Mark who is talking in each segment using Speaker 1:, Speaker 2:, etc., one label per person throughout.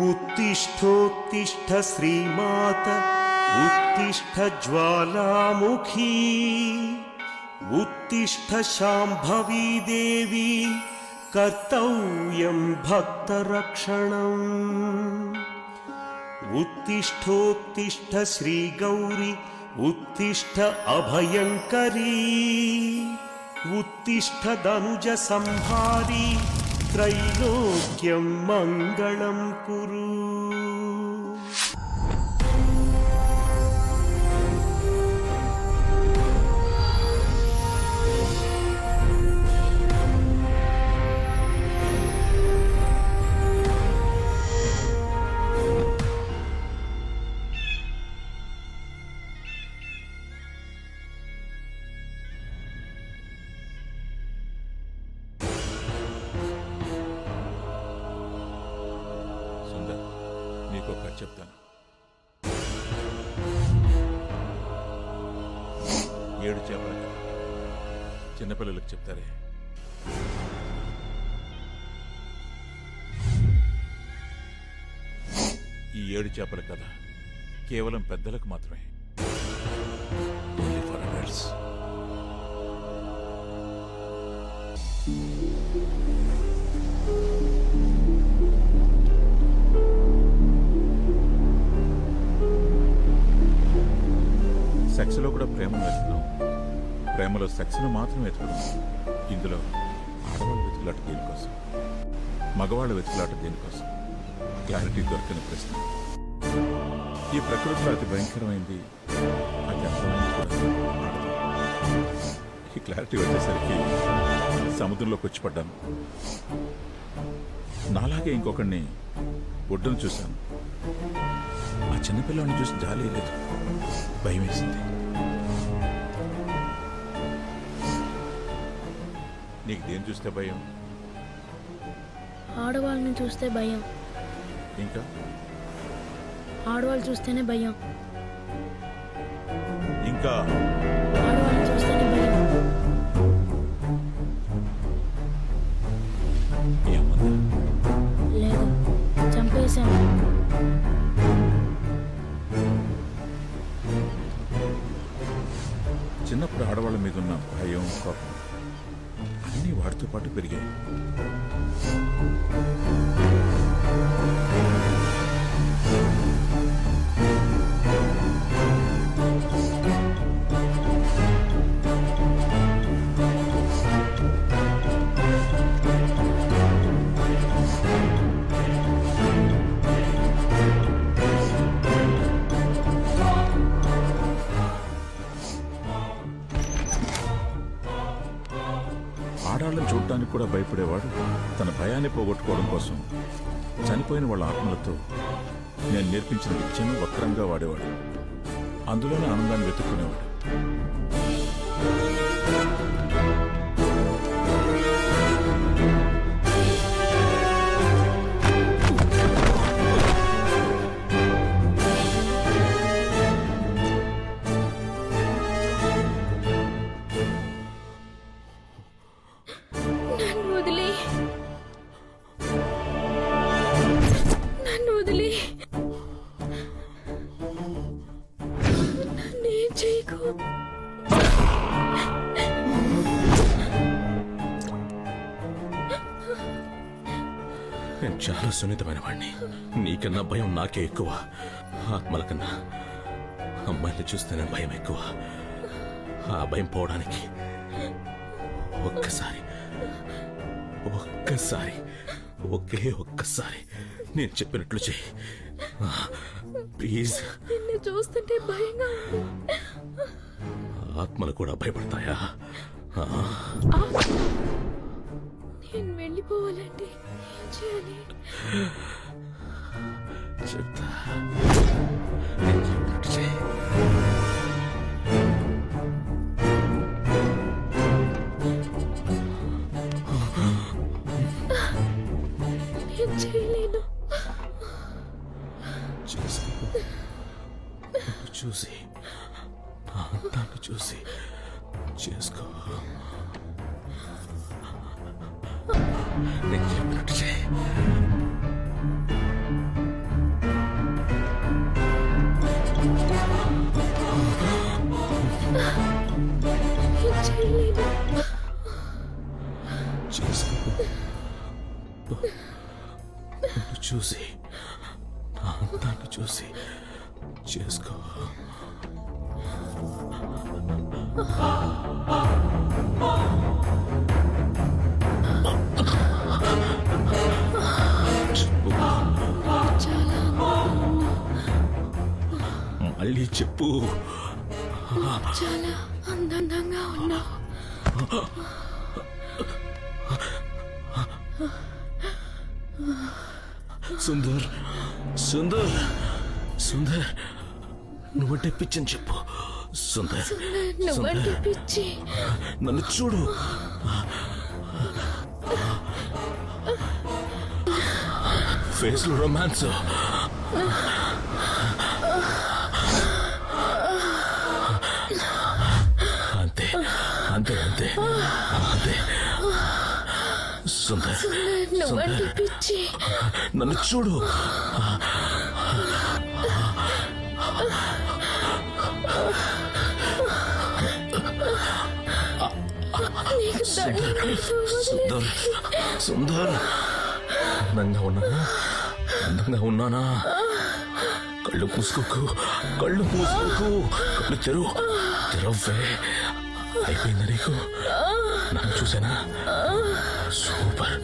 Speaker 1: उत्तिष्ठोत्तिष्ठ श्रीमात उत्तिष्ठ ज्वालामुखी उत्तिष्ठ शाम्भवी देवी कर्तव्यं भक्तरक्षणम् उत्तिष्ठोत्तिष्ठ श्रीगौरी उत्तिष्ठ अभयंकरी उत्तिष्ठ दनुज संहारी त्रैलोक्यं मंगलं कुरु।
Speaker 2: చెప్తాను. 7 చేపల కథ చిన్నపిల్లలకు చెప్తారే. ఈ 7 చేపల కథ కేవలం పెద్దలకు మాత్రమే. Only for adults. సెక్స్లో కూడా ప్రేమను వెతుకున్నాం, ప్రేమలో సెక్స్ను మాత్రం వెతుకున్నాం. ఇందులో ఆడవాళ్ళ వెతుకులాట దేనికోసం, మగవాళ్ళ వెతుకులాట దేనికోసం? క్లారిటీ దొరికిన ప్రశ్న. ఈ ప్రకృతిలో అతి భయంకరమైంది, అతి అందమైంది కూడా ఆడదు. ఈ క్లారిటీ వచ్చేసరికి సముద్రంలోకి వచ్చి పడ్డాను. నాలాగే ఇంకొకడిని ఒడ్డును చూశాను. ఆ చిన్నపిల్లని చూసి జాలి లేదు, భయం వేసింది. నీకు దేని చూస్తే భయం?
Speaker 3: ఆడవాళ్ళని చూస్తే భయం.
Speaker 2: ఇంకా?
Speaker 3: ఆడవాళ్ళు చూస్తేనే భయం.
Speaker 2: ఇంకా?
Speaker 3: ఆడవాళ్ళని చూస్తేనే భయం.
Speaker 2: ఏమన్నా?
Speaker 3: లేదు, చంపేశాను.
Speaker 2: చిన్నప్పుడు ఆడవాళ్ళ మీద ఉన్న భయం, కోపం అన్నీ వాటితో పాటు పెరిగాయి. ఆడాళ్ళని చూడటానికి కూడా భయపడేవాడు తన భయాన్ని పోగొట్టుకోవడం కోసం చనిపోయిన వాళ్ళ ఆత్మలతో నేను నేర్పించిన విద్యను వక్రంగా వాడేవాడు. అందులోనే ఆనందాన్ని వెతుక్కునేవాడు.
Speaker 4: నేను చాలా సున్నితమైన వాడిని. నీకన్నా భయం నాకే ఎక్కువ. ఆత్మల కన్నా అమ్మాయిని చూస్తేనే భయం ఎక్కువ. ఆ భయం పోవడానికి ఒక్కసారి ఒకే ఒక్కసారి నేను చెప్పినట్లు చెయ్యి ప్లీజ్.
Speaker 3: నిన్ను చూస్తుంటే భయంగా ఉంది.
Speaker 4: ఆత్మలు కూడా భయపడతాయా?
Speaker 3: నేను వెళ్ళిపోవాలంటే ఏం చేయాలి?
Speaker 4: చెప్తా, నేను చెప్పినట్టు చెయ్యి.
Speaker 3: నేను చేయలేను.
Speaker 4: చూసి దాన్ని చూసి చేసుకో. నేను చెప్పినట్టు చేయి. నిన్ను చూసి నా అందాన్ని చూసి చేసుకో. మళ్ళీ చెప్పు.
Speaker 3: చాలా అందంగా ఉన్నావు.
Speaker 4: సుందర్ సుందర్ సుందర్ నువ్వంటే పిచ్చని చెప్పు. సుందర్
Speaker 3: నువ్వంటే పిచ్చి.
Speaker 4: నన్ను చూడు. ఫేస్ లో రొమాన్స్. అంతే అంతే అంతే అంతే. సుందర్
Speaker 3: నువ్వంటే పిచ్చి.
Speaker 4: నన్ను చూడు. సుందర్ సుందర్ అందంగా ఉన్నానా? అందంగా ఉన్నానా? కళ్ళు మూసుకోకు, కళ్ళు మూసుకోకు, కళ్ళు తెరవ్వే. అయిపోయిందా నీకు? నన్ను చూసానా? సూపర్.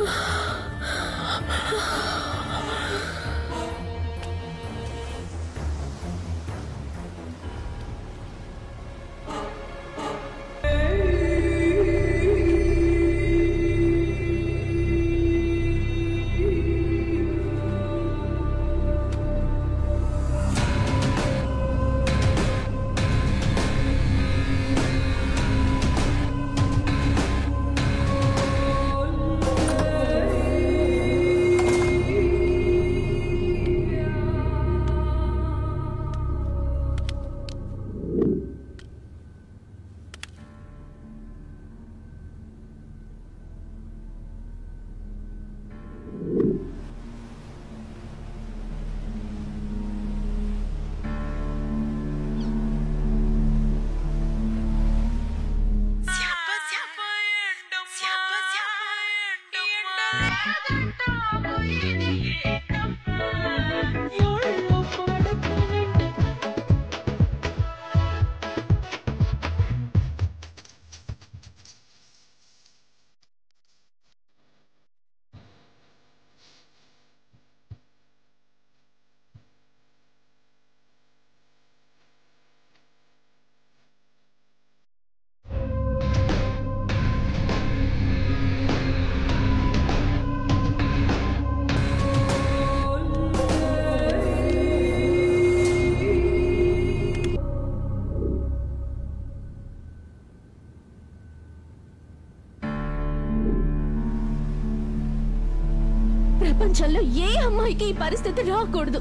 Speaker 3: ప్రపంచంలో ఏ అమ్మాయికి ఈ పరిస్థితి రాకూడదు.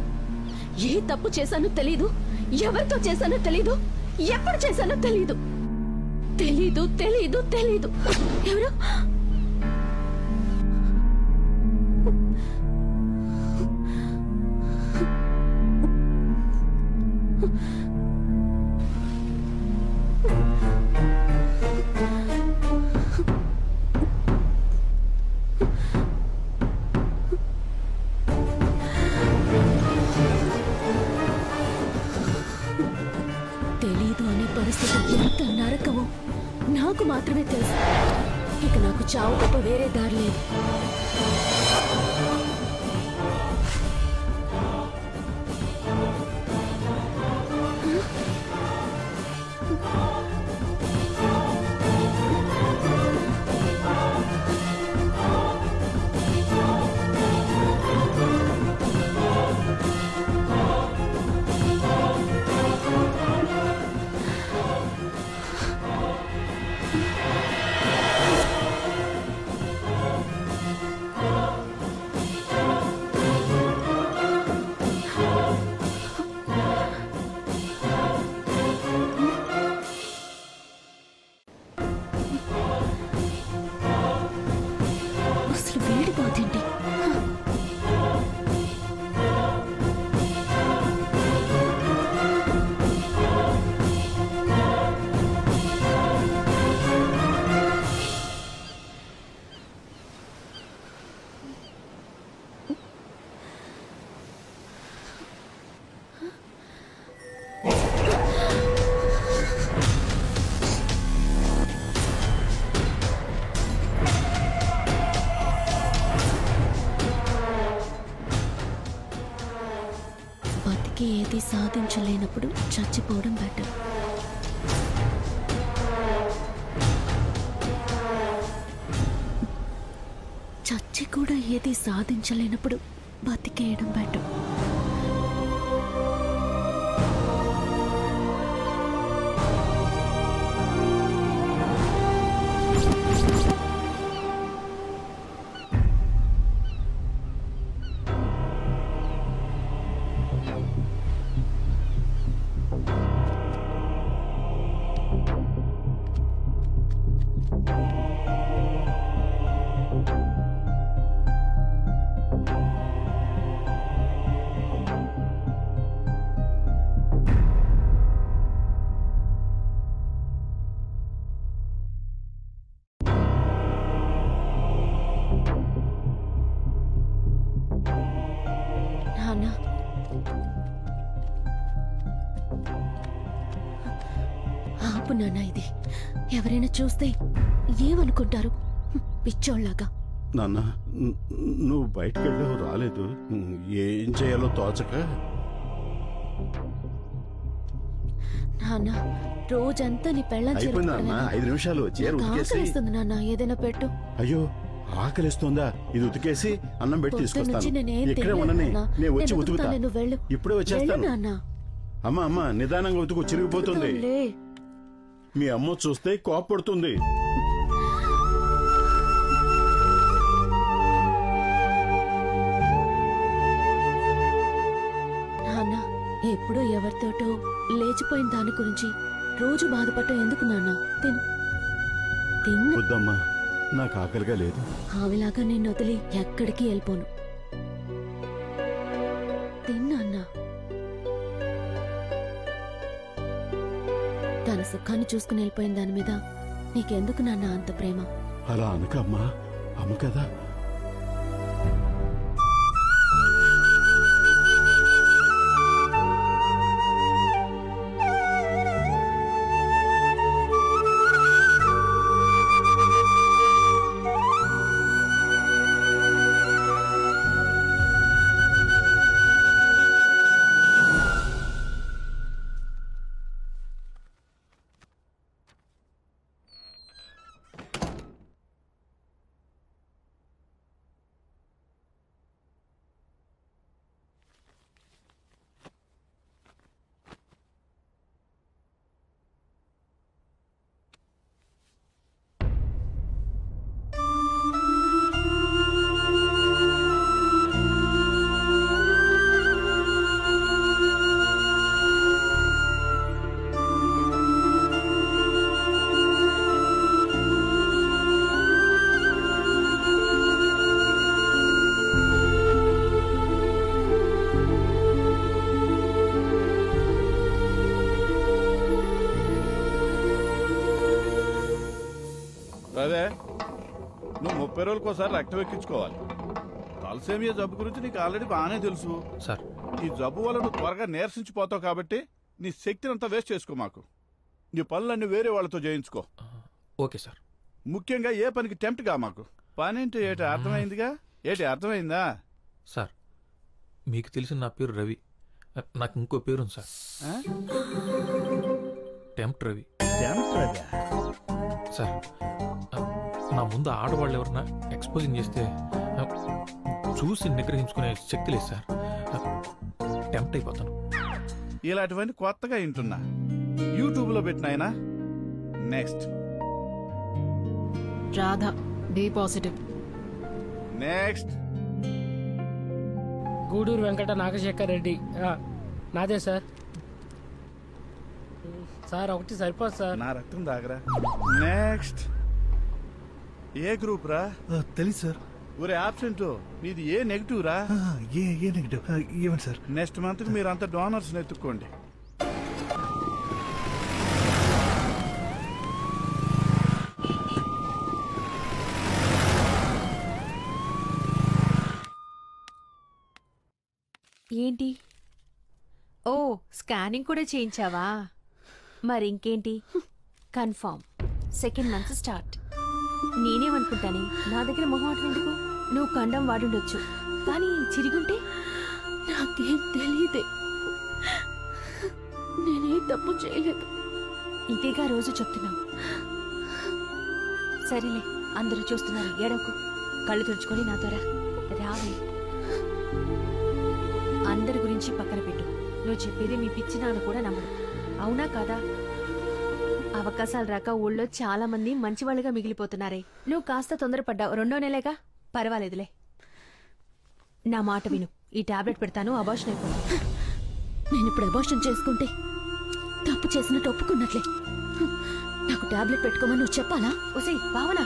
Speaker 3: ఏ తప్పు చేశానో తెలీదు, ఎవరితో చేశానో తెలీదు, ఎప్పుడు చేశానో తెలీదు. తెలీదు తెలీదు తెలీదు. ఎవరు? తెలీదు అనే పరిస్థితి ఎంత నరకమో నాకు మాత్రమే తెలుసు. ఇక నాకు చావు తప్ప వేరే దారి లేదు. బతికి ఏది సాధించలేనప్పుడు చచ్చిపోవడం బెటర్. చచ్చి కూడా ఏది సాధించలేనప్పుడు బతికేయడం బెటర్. ఆపు నాన్న, ఇది ఎవరైనా చూస్తే ఏమనుకుంటారు? పిచ్చోళ్ళగా.
Speaker 5: నాన్న, నువ్వు బయటకు వెళ్ళావు, రాలేదు. ఏం చేయాలో తోచక.
Speaker 3: నాన్న, రోజంతా నీ పెళ్ళం
Speaker 5: 5 నిమిషాలు
Speaker 3: ఆకలిస్తుంది నాన్న, ఏదైనా పెట్టు.
Speaker 5: అయ్యో, ఆకలిస్తుందా? ఇది ఉతికేసి అన్నం పెట్టి తీసుకొస్తాను. ఇక్కడే ఉండని, నేను వచ్చి ఉతుకుతా. ఇప్పుడే వచ్చేస్తాను. అమ్మా నిదానంగా ఉతుకు, చిరిగిపోతుంది. మీ అమ్మ చూస్తే కోపడుతుంది.
Speaker 3: నాన్న, ఎప్పుడో ఎవరితోటో లేచిపోయిన దాని గురించి రోజు బాధపడటం ఎందుకు నాన్న?
Speaker 5: వద్దమ్మా, నాకు ఆకలిగా లేదు.
Speaker 3: ఆవిలాగా నేను వదిలి ఎక్కడికి వెళ్ళిపోను. తిన్నా. తన సుఖాన్ని చూసుకుని వెళ్ళిపోయిన దాని మీద నీకెందుకు నాన్న అంత ప్రేమ?
Speaker 5: అలా అనకమ్మా, అమ్మ కదా.
Speaker 6: అదే నువ్వు 30 రోజులకోసారి రక్తం ఎక్కించుకోవాలి. తలసేమియా జబ్బు గురించి నీకు ఆల్రెడీ బాగానే తెలుసు
Speaker 4: సార్.
Speaker 6: ఈ జబ్బు వల్ల నువ్వు త్వరగా నీరసించిపోతావు కాబట్టి నీ శక్తిని అంతా వేస్ట్ చేసుకో. మాకు నీ పనులన్నీ వేరే వాళ్ళతో చేయించుకో.
Speaker 4: Okay sir.
Speaker 6: ముఖ్యంగా ఏ పనికి టెంప్ట్ గా. మాకు పనేంటి ఏటి అర్థమైందిగా? అర్థమైందా
Speaker 4: సార్? మీకు తెలిసిన నా పేరు రవి. నాకు ఇంకో పేరుంది సార్, టెంప్ట్ రవి. సార్, నా ముందు ఆడవాళ్ళు ఎవరన్నా ఎక్స్పోజింగ్ చేస్తే చూసి నిగ్రహించుకునే శక్తి లేదు సార్. టెంప్ట్ అయిపోతాను.
Speaker 6: ఇలాంటివన్నీ కొత్తగా వింటున్నా. యూట్యూబ్ లో పెట్టినాయనా. Next
Speaker 7: Radha, B positive.
Speaker 6: Next
Speaker 8: Guduru Venkata Nagasekhar Reddy. నాదే సార్. సార్ ఒకటి సరిపోదు సార్.
Speaker 6: నా రక్తం దాగరా. నెక్స్ట్ ఏ గ్రూప్ రా?
Speaker 9: తెలీదు సార్.
Speaker 6: ఒరే ఆబ్సెంట్, నీది ఏ నెగిటివ్ రా?
Speaker 9: ఏ నెగిటివ్? ఏమండి సార్?
Speaker 6: నెక్స్ట్ మంత్ మీరు అంత డోనర్స్ ఎత్తుక్కోండి.
Speaker 7: ఏంటి? ఓ, స్కానింగ్ కూడా చేయించావా? మరి ఇంకేంటి? Confirm second month start. నేనేమనుకుంటానే, నా దగ్గర మొహమాటం ఎందుకు? నువ్వు కండం వాడుండొచ్చు, కానీ చిరిగుంటే
Speaker 3: నాకేం తెలియదే. నేనే తప్పు చేయలేదు.
Speaker 7: ఇదేగా రోజు చెప్తున్నావు. సరేలే, అందరూ చూస్తున్నారు, ఏడవకు. కళ్ళు తుడుచుకొని నాతో రావే. అందరి గురించి పక్కన పెట్టు. నువ్వు చెప్పేది మీ పిచ్చి నాన్న కూడా నమ్మడు. అవునా కాదా? అవకాశాలు రాక ఊళ్ళో చాలా మంది మంచివాళ్ళుగా మిగిలిపోతున్నారే. నువ్వు కాస్త తొందరపడ్డావు. 2వ నెలేగా, పర్వాలేదులే. నా మాట విను. ఈ టాబ్లెట్ పెడతాను, అబార్షన్ అయిపోతుంది.
Speaker 3: నేను ఇప్పుడు అబార్షన్ చేసుకుంటే తప్పు చేసినట్టు ఒప్పుకున్నట్లే. నాకు టాబ్లెట్ పెట్టుకోమని నువ్వు చెప్పాలా?
Speaker 7: ఉసై భావన,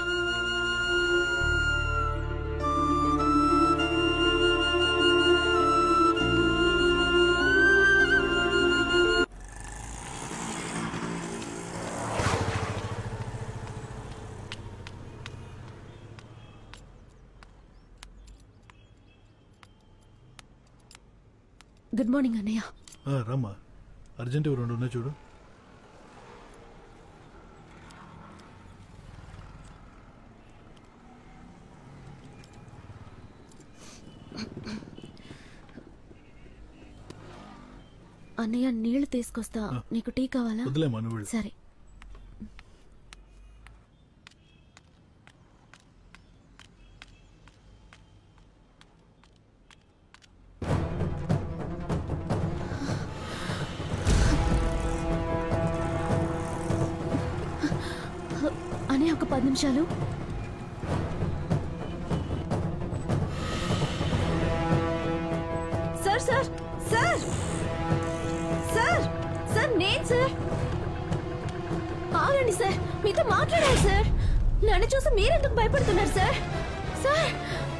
Speaker 3: గుడ్ మార్నింగ్ అన్నయ్య.
Speaker 9: రామ్మా, అర్జెంట్ 2 ఉన్నాయి చూడు.
Speaker 3: అన్నయ్య నీళ్లు తీసుకొస్తా. నీకు టీ కావాలా?
Speaker 9: వదిలేమా నువ్వు.
Speaker 3: సరే. అన్నయ్య ఒక 10 నిమిషాలు. Sir sir sir sir sir నేను సార్. ఆగండి సార్, మీతో మాట్లాడాలి సార్. నన్ను చూసి మీరెందుకు భయపడుతున్నారు సార్? సార్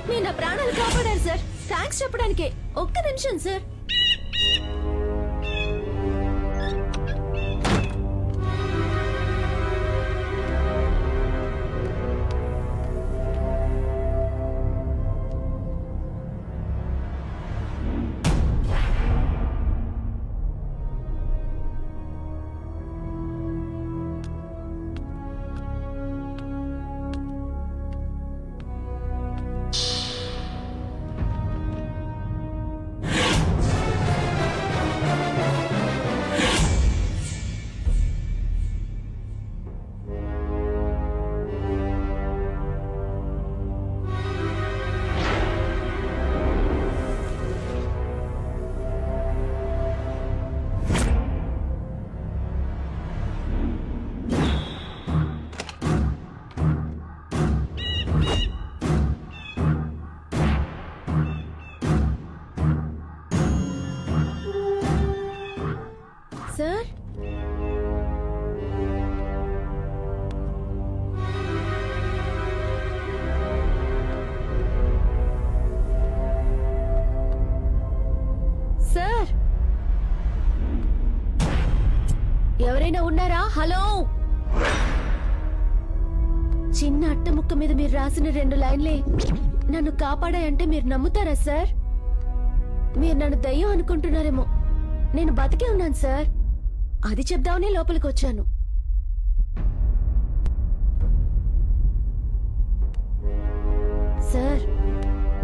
Speaker 3: మీరు నా ప్రాణాలు కాపాడారు సార్. థ్యాంక్స్ చెప్పడానికే. ఒక్క నిమిషం సార్. సార్ సార్ ఎవరైనా ఉన్నారా? హలో. చిన్న అట్ట ముక్క మీద మీరు రాసిన 2 లైన్లే నన్ను కాపాడాయంటే మీరు నమ్ముతారా సార్? మీరు నన్ను దయ్యం అనుకుంటున్నారేమో. నేను బతికే ఉన్నాను సార్. అది చెప్దామని లోపలికి వచ్చాను. సార్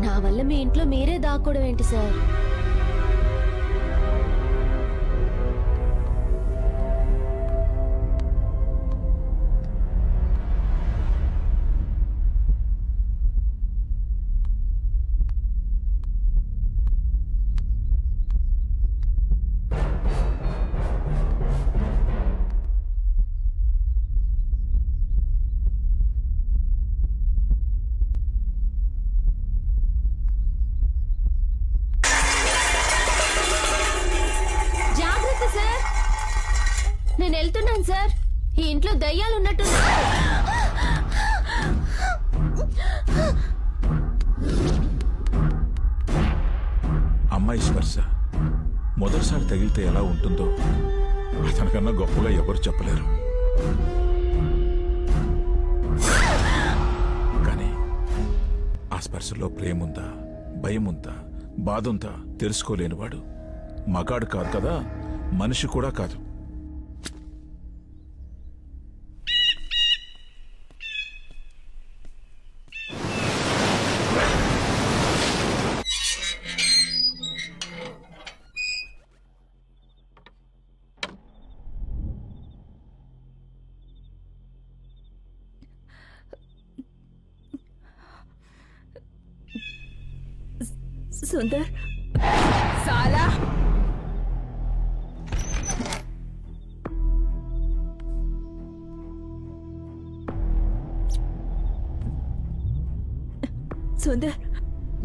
Speaker 3: నా వల్ల మీ ఇంట్లో మీరే దాక్కోవడం ఏంటి సార్? నేను వెళ్తున్నాను సార్. ఈ ఇంట్లో దయ్యాలు ఉన్నట్టు.
Speaker 2: అమ్మాయి స్పర్శ మొదటిసారి తగిలితే ఎలా ఉంటుందో అతనికన్నా గొప్పగా ఎవరు చెప్పలేరు. కానీ ఆ స్పర్శలో ప్రేముందా, భయముందా, బాధుందా తెలుసుకోలేనివాడు మగాడు కాదు కదా, మనిషి కూడా కాదు.
Speaker 3: సుందర్
Speaker 10: సాలా
Speaker 3: सुंदर,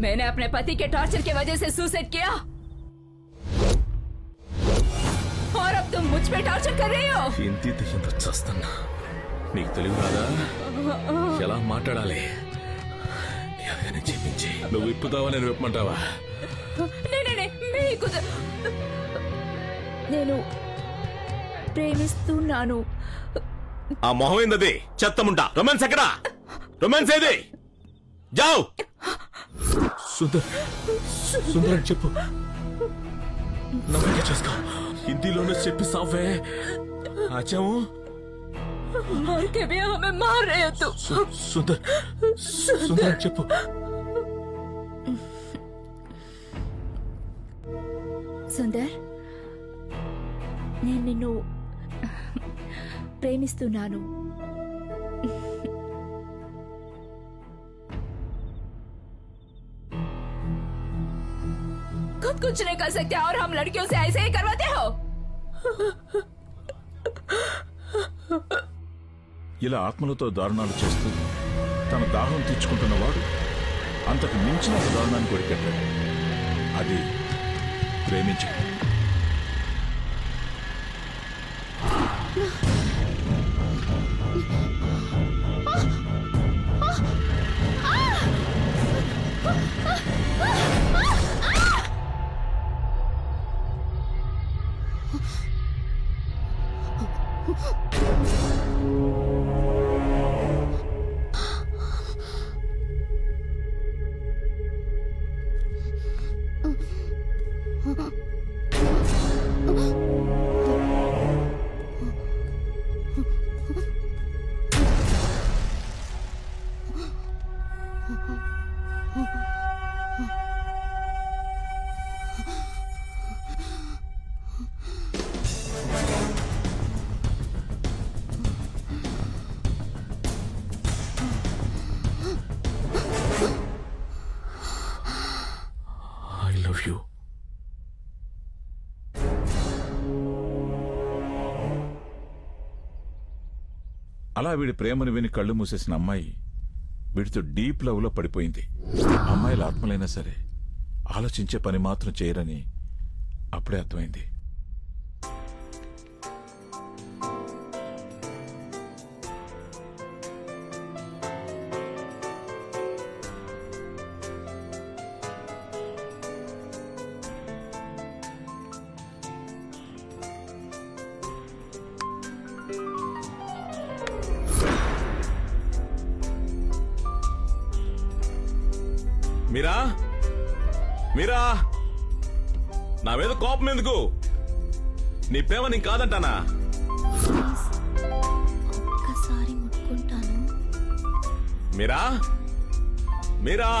Speaker 10: मैंने अपने पति के टॉर्चर की वजह से सुसाइड किया और अब तुम मुझ पे टॉर्चर कर रही हो।
Speaker 4: ఇంటి దయ్యంతో చస్తున్నా. నీకు తెలివి రాదా ఎలా మాట్లాడాలి? ఎలాగైనా చెప్పించి నువ్వు విప్పుతావా నేను విప్పమంటావా?
Speaker 3: నేను ప్రేమిస్తున్నాను.
Speaker 4: ఆ మొహం ఏందది? చెత్తముంటా. రొమాన్స్ ఎక్కడా? రొమాన్స్ ఏది? జావ్. సుందర్ అని చెప్పు. నమ్మకం చేసుకో. హిందీలోనే చెప్పి సావే. ఆచాము
Speaker 3: मर के भी हमें मार रहे हो तुम.
Speaker 4: సుందర్ అని చెప్పు.
Speaker 3: సుందర్, నేను నిన్ను ప్రేమిస్తున్నాను.
Speaker 10: खुद कुछ नहीं कर सकते और हम लड़कियों से ऐसे ही करवाते हो.
Speaker 2: ఇలా ఆత్మలతో దారుణాలు చేస్తూ తన దాహం తీర్చుకుంటున్నవాడు అంతకు మించిన ఒక దారుణాన్ని కొరికెట్టాడు. అది ప్రేమించడం. అలా వీడి ప్రేమను విని కళ్ళు మూసేసిన అమ్మాయి వీడితో డీప్ లవ్ లో పడిపోయింది. అమ్మాయిల ఆత్మలైనా సరే ఆలోచించే పని మాత్రం చేయరని అప్పుడే అర్థమైంది.
Speaker 4: మీరా మీరా నా మీద కోపం ఎందుకు? నీ ప్రేమ నీకు కాదంటానా?
Speaker 3: ఒక్కసారి ముట్టుకుంటాను.
Speaker 4: మీరా మీరా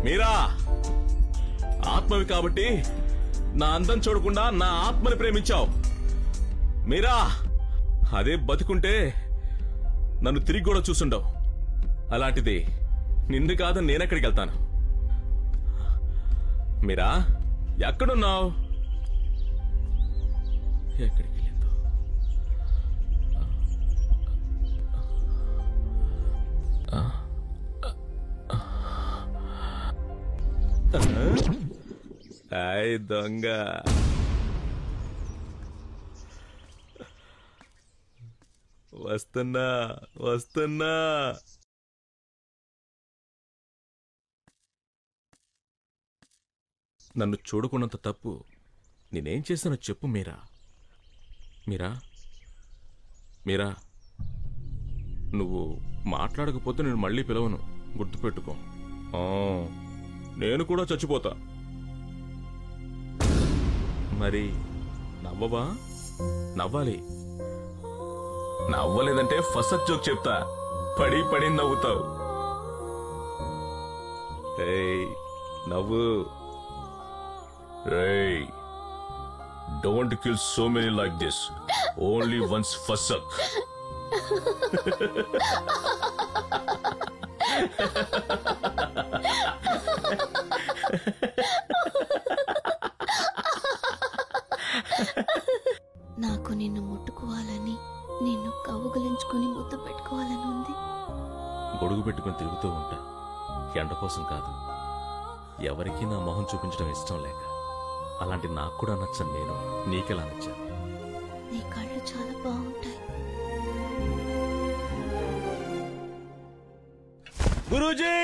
Speaker 4: మీరా ఆత్మవి కాబట్టి నా అందం చూడకుండా నా ఆత్మని ప్రేమించావు. మీరా అదే బతుకుంటే నన్ను తిరిగి కూడా చూసుండవు. అలాంటిది నిన్ను కాదని నేనెక్కడికి వెళ్తాను? మీరా ఎక్కడున్నావు? ఎక్కడికి వెళ్ళిందో? హాయ్ దొంగ. వస్తున్నా వస్తున్నా. నన్ను చూడకున్నంత తప్పు నేనేం చేశానో చెప్పు మీరా. మీరా మీరా నువ్వు మాట్లాడకపోతే నేను మళ్ళీ పిలవను, గుర్తుపెట్టుకో. నేను కూడా చచ్చిపోతా. మరి నవ్వవా? నవ్వాలి. నవ్వలేదంటే ఫస్ట్ జోక్ చెప్తా, పడి పడి నవ్వుతావు. నవ్వు. Don't kill so many like this. Only once first.
Speaker 3: నాకు నిన్ను ముట్టుకోవాలని, నిన్ను కౌగిలించుకుని ముద్దు పెట్టుకోవాలని ఉంది.
Speaker 4: గొడుగు పెట్టుకుని తిరుగుతూ ఉంటా, ఎండ కోసం కాదు. ఎవరికీ నా మొహం చూపించడం ఇష్టం లేక. అలాంటి నాకు కూడా నచ్చను నేను, నీకెలా నచ్చాను?
Speaker 3: నీ కళ్ళు చాలా బాగుంటాయి.
Speaker 4: గురూజీ!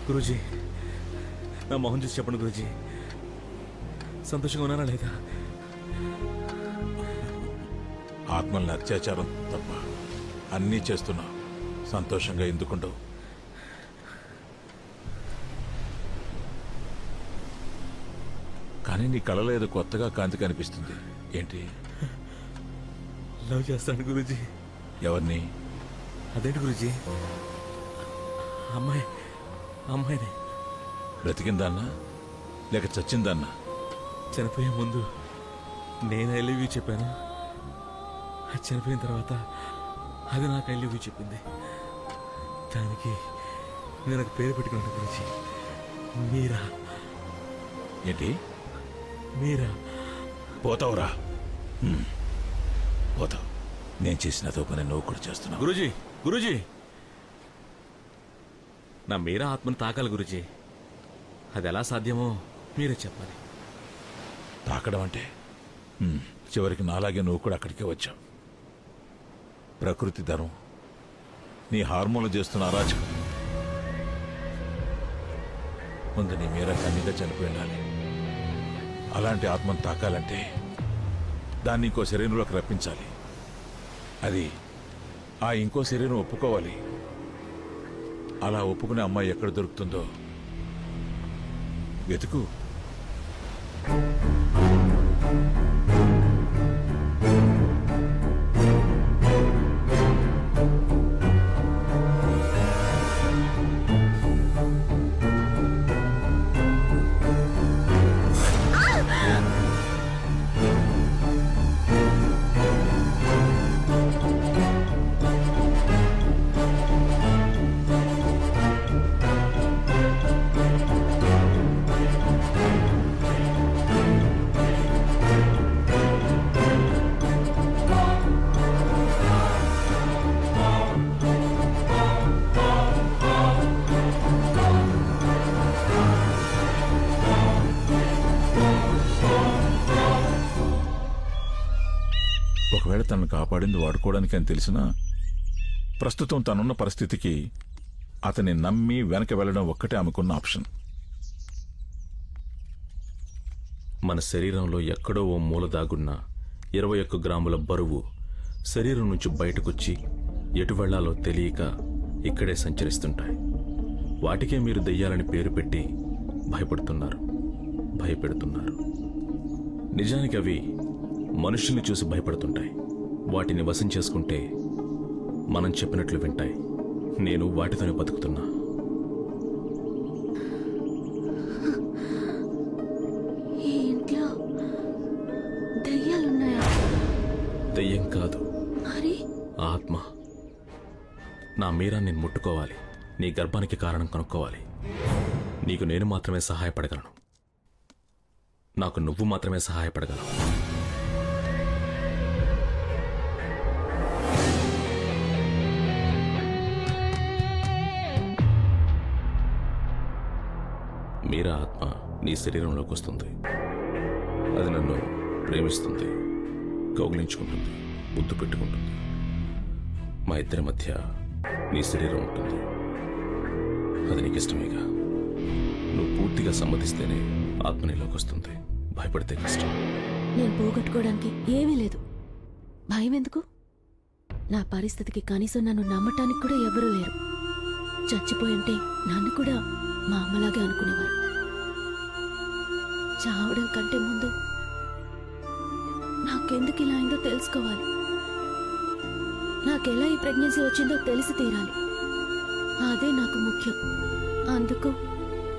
Speaker 4: గురూజీ, నా మొహం చూసి చెప్పండి గురూజీ, సంతోషంగా ఉన్నానా లేదా?
Speaker 2: ఆత్మల్ని అత్యాచారం తప్ప అన్నీ చేస్తున్నావు, సంతోషంగా ఎందుకుంటావు? కానీ నీ కళలో ఏదో కొత్తగా కాంతి కనిపిస్తుంది. ఏంటి?
Speaker 4: లవ్ చేస్తాను గురూజీ.
Speaker 2: ఎవరిని?
Speaker 4: అదేంటి గురూజీ? అమ్మాయిని.
Speaker 2: బ్రతికిందాన్నా లేక చచ్చిందాన్నా?
Speaker 4: చనిపోయే ముందు నేను ఐ లవ్ యూ చెప్పాను, అది చనిపోయిన తర్వాత అది నాకు ఐ లవ్ యూ చెప్పింది. దానికి నేను ఒక పేరు పెట్టుకున్నాను గురించి, మీరా.
Speaker 2: ఏంటి?
Speaker 4: మీరా.
Speaker 2: పోతావురా, పోతావు. నేను చేసిన పని నువ్వు కూడా చేస్తున్నావు.
Speaker 4: గురూజీ, నా మీరా ఆత్మను తాకాలి గురూజీ. అది ఎలా సాధ్యమో మీరే చెప్పాలి.
Speaker 2: తాకడం అంటే చివరికి నాలాగే నువ్వు కూడా అక్కడికే వచ్చావు. ప్రకృతి ధర్మం, నీ హార్మోన్లు చేస్తున్న అరాచకం. ముందు నీ మీరా కన్నీగా చనిపోయి ఉండాలి. అలాంటి ఆత్మను తాకాలంటే దాన్ని ఇంకో శరీరంలోకి రప్పించాలి. అది ఆ ఇంకో శరీరం ఒప్పుకోవాలి. అలా ఒప్పుకునే అమ్మాయి ఎక్కడ దొరుకుతుందో వెతుకు. ఒకవేళ తనను కాపాడింది వాడుకోవడానికి అని తెలిసినా ప్రస్తుతం తనున్న పరిస్థితికి అతన్ని నమ్మి వెనక వెళ్లడం ఒక్కటే ఆమెకున్న ఆప్షన్.
Speaker 4: మన శరీరంలో ఎక్కడో ఓ మూల దాగున్న 21 గ్రాముల బరువు శరీరం నుంచి బయటకొచ్చి ఎటు వెళ్లాలో తెలియక ఇక్కడే సంచరిస్తుంటాయి. వాటికే మీరు దెయ్యాలని పేరు పెట్టి భయపెడుతున్నారు. నిజానికి అవి మనుషుల్ని చూసి భయపడుతుంటాయి. వాటిని వశం చేసుకుంటే మనం చెప్పినట్లు వింటాయి. నేను వాటితోనే బతుకుతున్నా.
Speaker 3: ఈ ఇంట్లో దెయ్యాలున్నాయా?
Speaker 4: దెయ్యం కాదు,
Speaker 3: మరి
Speaker 4: ఆత్మ. నా మీరా నేను ముట్టుకోవాలి, నీ గర్భానికి కారణం కనుక్కోవాలి. నీకు నేను మాత్రమే సహాయపడగలను, నాకు నువ్వు మాత్రమే సహాయపడగలవు. మీరా ఆత్మ నీ శరీరంలోకి వస్తుంది. అది నన్ను ప్రేమిస్తుంది, కౌగిలించుకుంటుంది, ముద్దు పెట్టుకుంటుంది. మా ఇద్దరి మధ్య నీ శరీరం ఉంటుంది. అది నీకు ఇష్టమేగా. నువ్వు పూర్తిగా సమ్మతిస్తేనే ఆత్మ నీలోకి వస్తుంది. భయపడితే కష్టం.
Speaker 3: నేను పోగొట్టుకోవడానికి ఏమీ లేదు. భయం ఎందుకు? నా పరిస్థితికి కనీసం నన్ను నమ్మటానికి కూడా ఎవరూ లేరు. చచ్చిపోయింటే నన్ను కూడా మా అమ్మలాగే అనుకునేవారు. చావడం కంటే ముందు నాకెందుకు ఇలా అయిందో తెలుసుకోవాలి. నాకెలా ఈ ప్రెగ్నెన్సీ వచ్చిందో తెలిసి తీరాలి. అదే నాకు ముఖ్యం. అందుకు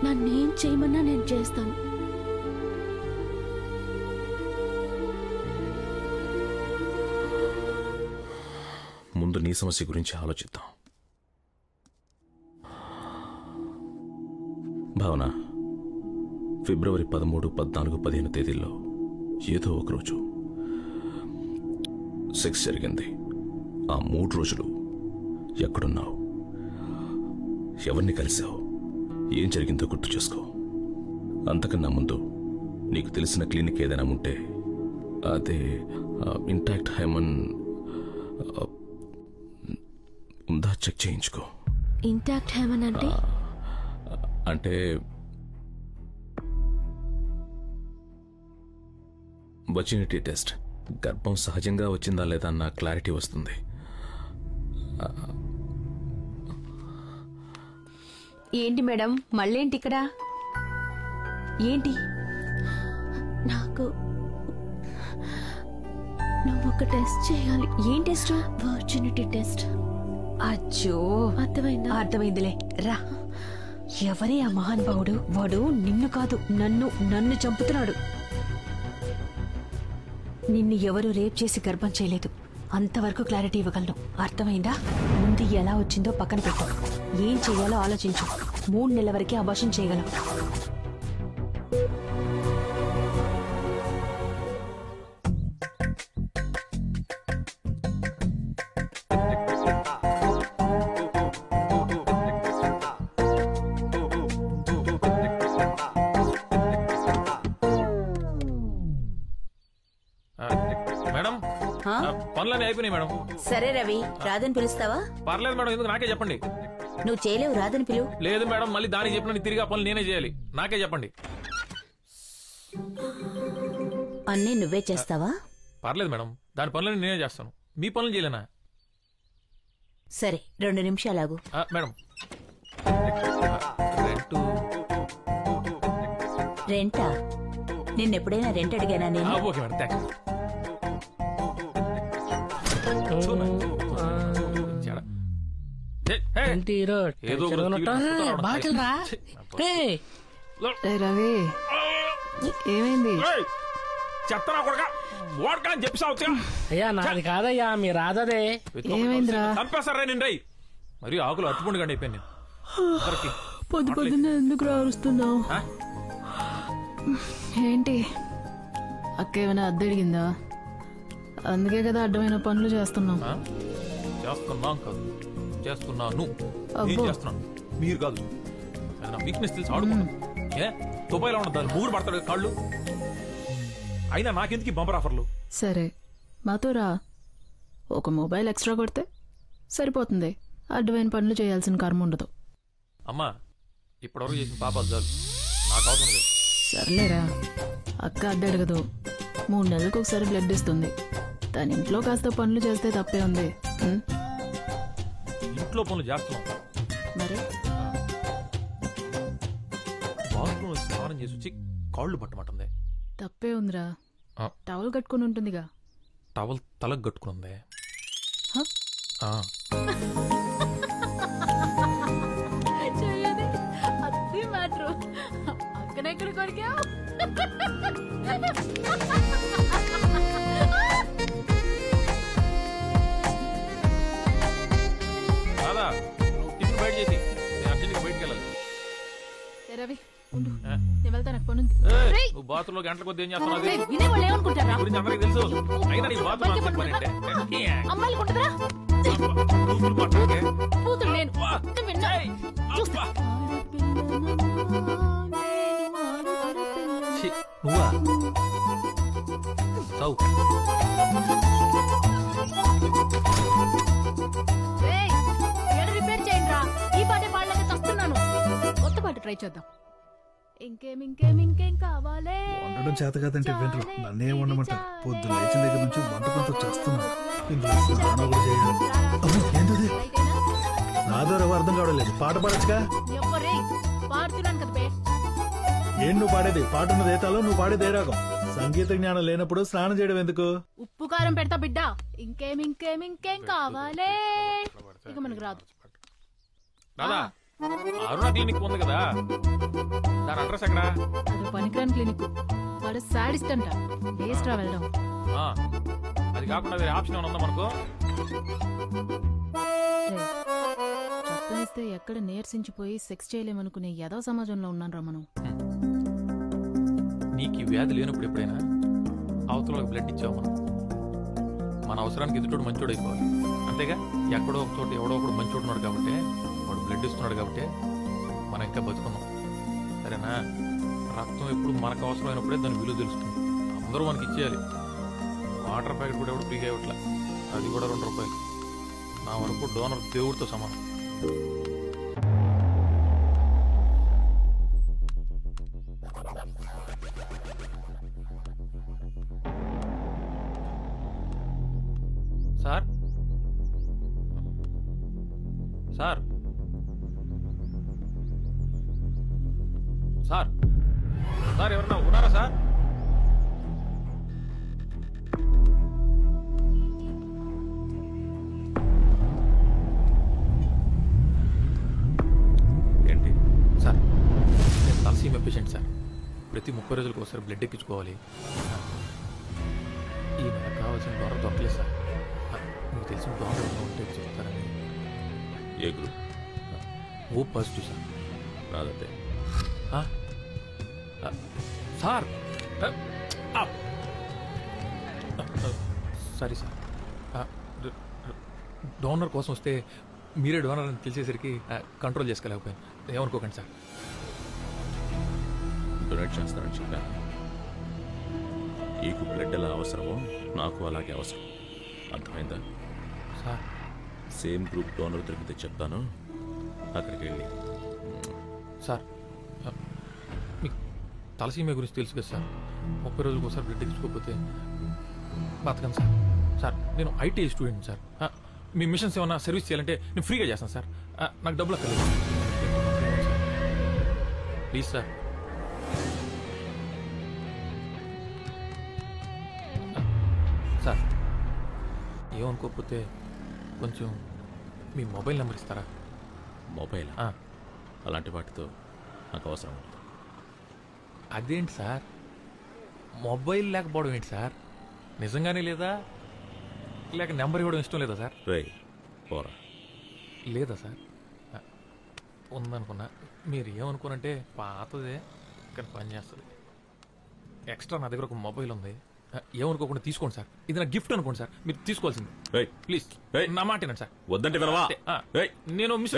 Speaker 3: నన్నేం చేయమన్నా నేను చేస్తాను.
Speaker 4: ముందు నీ సమస్య గురించి ఆలోచిద్దాం. భావన, ఫిబ్రవరి 13, 14, 15 తేదీల్లో ఏదో ఒకరోజు సెక్స్ జరిగింది. ఆ 3 రోజులు ఎక్కడున్నావు, ఎవరిని కలిసావు, ఏం జరిగిందో గుర్తు చేసుకో. అంతకన్నా ముందు నీకు తెలిసిన క్లినిక్ ఏదైనా ఉంటే అదే ఇంటాక్ట్ హైమన్ ఉందా చెక్ చేయించుకో.
Speaker 3: ఇంటాక్ట్ హైమన్ అంటే
Speaker 4: అంటే వజినిటీ టెస్ట్. గర్భం సహజంగా వచ్చిందా లేదా అన్న క్లారిటీ వస్తుంది.
Speaker 7: ఏంటి మేడం మళ్ళేంటి ఇక్కడ? ఏంటి?
Speaker 3: నాకు నువ్వు ఒక టెస్ట్ చేయాలి.
Speaker 7: ఏం టెస్ట్?
Speaker 3: Virginity test.
Speaker 7: అచ్చో,
Speaker 3: అర్థమైందా?
Speaker 7: అర్థమైందిలే, రా. ఎవరే ఆ మహానుభావుడు? వాడు నిన్ను కాదు నన్ను చంపుతున్నాడు. నిన్ను ఎవరు రేప్ చేసి గర్భం చేయలేదు. అంతవరకు క్లారిటీ ఇవ్వగలను. అర్థమైందా? ముందు ఎలా వచ్చిందో పక్కన పెట్టు. ఏం చేయాలో ఆలోచించు. 3 నెలల వరకే అబార్షన్ చేయగలం.
Speaker 11: పనులన్నీ అయిపోయినాయి మేడం.
Speaker 12: సరే రవి, రాదని పిలుస్తావా?
Speaker 11: పర్లేదు మేడం, ఎందుకు నాకే చెప్పండి.
Speaker 12: నువ్వు చేయలేవు, రాదని పిలువు.
Speaker 11: లేదు మేడం, మళ్ళీ దానికి చెప్పిన తిరిగి ఆ పనులు నేనే చేయాలి. నాకే చెప్పండి.
Speaker 12: అన్నీ నువ్వే చేస్తావా?
Speaker 11: పర్లేదు మేడం, దాని పనులన్నీ నేనే చేస్తాను. మీ పనులు చేయలేనా?
Speaker 12: సరే, 2 నిమిషాలు ఆగు.
Speaker 11: మేడం,
Speaker 12: రెంటా? నిన్నెప్పుడైనా రెంట్ అడిగానా నేను?
Speaker 11: Okay madam, thanks.
Speaker 13: రవి ఏమైంది?
Speaker 11: చెత్తనా కొడక ఓడకని చెప్పి
Speaker 8: అయ్యా నాది కాదయ్యా, మీ రాధదే.
Speaker 13: ఏమైందిరా?
Speaker 11: చంపేస్తారా నిండై మరి ఆకులు అట్టుపండు గండి అయిపోయింది.
Speaker 13: పొద్దు పొద్దున్న ఎందుకు రారుస్తున్నావు? ఏంటి అక్క ఏమైనా అద్దె అడిగిందా? అందుకే కదా అడ్డమైన పనులు చేస్తున్నాం.
Speaker 11: చేస్తున్నాం కాదు, చేస్తున్నాను. చేస్తున్నాను, మీరు కాదు. వీక్నెస్ తెలిసి ఆడుకుంటాం. ఏ దుబాయ్లో ఉన్న దాన్ని 3 పడతాడు కాళ్ళు. అయినా నాకెందుకు బంపర్ ఆఫర్లు?
Speaker 13: సరే మాతో రా, ఒక మొబైల్ ఎక్స్ట్రా కొడితే సరిపోతుంది. అడ్డమైన పనులు చేయాల్సిన కర్మ ఉండదు.
Speaker 11: అమ్మా, ఇప్పటివరకు చేసిన పాపాలు చాలు, నాకు అవసరం లేదు.
Speaker 13: సర్లేరా, అక్క అద్దె అడగదు. 3 నెలలకు ఒకసారి బ్లడ్ ఇస్తుంది. తన ఇంట్లో కాస్త పనులు చేస్తే తప్పే ఉంది.
Speaker 11: ఇంట్లో పనులు చేస్తున్నాం
Speaker 13: మరి
Speaker 11: బాత్రూమ్ స్నానం చేసి వచ్చి కాళ్ళు పట్టమంటుంది.
Speaker 13: తప్పే ఉందిరా, టవల్ కట్టుకుని ఉంటుందిగా.
Speaker 11: టవల్ తలకు కట్టుకునుంది.
Speaker 13: అక్కడెక్కడ కొరికావు?
Speaker 11: బయట చేసి నేను అర్జెంట్గా బయటకు వెళ్ళాలి.
Speaker 13: రవి ఉండు, నేను వెళ్తాను. పనుంది.
Speaker 11: నువ్వు బాత్రూంలో గంటల కొద్ది ఏం చేస్తున్నావు?
Speaker 13: గురించి
Speaker 11: అందరికి తెలుసు. అయినా నీ బాత్రూమ్ అంటే నువ్వా
Speaker 13: రిపేర్ చేయండి రా. ఈ పాటే పాడలేక చస్తున్నాను. కొత్త పాట ట్రై చేద్దాం. ఇంకేం కావాలే?
Speaker 9: వండడం చేత కాదంటే వినరు. నన్నే వండమంటారు. పొద్దున్న లేచిన దగ్గర నుంచి వంట కొంత చేస్తున్నాను. ఏంటది? నాదో రవ్వ అర్థం కావడం లేదు. పాట పాడచ్చుగా.
Speaker 13: పాడుతున్నాను కదా.
Speaker 9: ఏం నువ్వు పాడేది? పాట ఉన్నది ఏ తాలో, నువ్వు పాడేది ఏ రాగం? సంగీత జ్ఞానం లేనప్పుడు స్నానం చేయడం ఎందుకు?
Speaker 13: ఉప్పు కారం పెడతా బిడ్డ. ఇంకేం కావాలే? ఇక మనకు రాదు.
Speaker 11: రాదా అరుణ క్లినిక్ ఉంది కదా, దాని అడ్రస్ ఎక్కడ?
Speaker 13: అది పనికిరాని క్లినిక్. వాడు సాడిస్ట్ అంట. వేస్ట్ రా వెళ్ళడం.
Speaker 11: అది కాకుండా వేరే ఆప్షన్ ఏమైనా ఉందా మనకు?
Speaker 13: చెప్పేస్తే ఎక్కడ నీరసించిపోయి సెక్స్ చేయలేమనుకునే యదో సమాజంలో ఉన్నాను రా మనం.
Speaker 11: నీకు ఈ వ్యాధి లేనప్పుడు ఎప్పుడైనా అవతల బ్లడ్ ఇచ్చావు మనం. మన అవసరానికి ఎదుటోడు మంచోడు అయిపోవాలి, అంతేగా? ఎక్కడో ఒక చోట ఎవడో ఒకడు మంచోడు ఉన్నాడు కాబట్టి, వాడు బ్లడ్ ఇస్తున్నాడు కాబట్టి మనం ఇంకా బతుకున్నాం, సరేనా? రక్తం ఎప్పుడు మనకు అవసరమైనప్పుడే దాని విలువ తెలుస్తుంది. అందరూ మనకి ఇచ్చేయాలి. వాటర్ ప్యాకెట్ కూడా ఎవడు ఫ్రీగా ఇవ్వట్లే, అది కూడా 2 రూపాయలు. నా వరకు డోనర్ దేవుడితో సమానం. సార్ సార్ సార్ సార్ ఎవరన్నా ఉన్నారా సార్?
Speaker 4: ఏంటి
Speaker 11: సార్, నేను తలసీమ పేషెంట్ సార్. ప్రతి 30 రోజులకు ఒకసారి బ్లడ్ ఎక్కించుకోవాలి. ఈ నెల కావాల్సిన డోనర్ దొరకలేదు సార్. మీకు తెలిసిన డోనర్ ఉంటే చెప్తారని.
Speaker 4: ఏ గ్రూప్?
Speaker 11: O positive sir.
Speaker 4: రాదంటే
Speaker 11: సార్ సారీ సార్, డోనర్ కోసం వస్తే మీరే డోనర్ అని తెలిసేసరికి కంట్రోల్ చేసుకోలేకపోయాను, ఏమనుకోకండి సార్.
Speaker 4: డొనేట్ చేస్తారని చెప్పాను. నీకు బ్లడ్ ఎలా అవసరమో నాకు అలాగే అవసరం, అర్థమైందా?
Speaker 11: సార్
Speaker 4: సేమ్ గ్రూప్ డోనర్ దొరికితే చెప్తాను, అక్కడికి వెళ్ళి.
Speaker 11: సార్ మీకు తలసీమ గురించి తెలుసు కదా సార్. 30 రోజులకు ఒకసారి బ్లడ్ ఎక్కించుకోకపోతే బతకను సార్. సార్ నేను IT student sir. Me machines ఏమన్నా సర్వీస్ చేయాలంటే నేను ఫ్రీగా చేస్తాను సార్. నాకు డబ్బులు అక్కర్లేదు ప్లీజ్ సార్. సార్ ఏమనుకోకపోతే కొంచెం మీ మొబైల్ నెంబర్ ఇస్తారా?
Speaker 4: మొబైల్? అలాంటి వాటితో నాకు అవసరం ఉంటుంది.
Speaker 11: అదేంటి సార్, మొబైల్ లేకపోవడం ఏంటి సార్? నిజంగానే లేదా, లేక నెంబర్ ఇవ్వడం ఇష్టం లేదా సార్?
Speaker 4: పోరా.
Speaker 11: లేదా సార్? ఉందనుకున్నా. మీరు ఏమనుకోనంటే పాతదే కానీ పని చేస్తుంది. ఎక్స్ట్రా నా దగ్గర ఒక మొబైల్ ఉంది, ఏమనుకోకుండా తీసుకోండి సార్. ఇది నా గిఫ్ట్ అనుకోండి సార్, మీరు తీసుకోవాల్సింది. ప్లీజ్ నా మాట వినండి సార్.
Speaker 4: వద్దంటే వినవా?
Speaker 11: నేను మిస్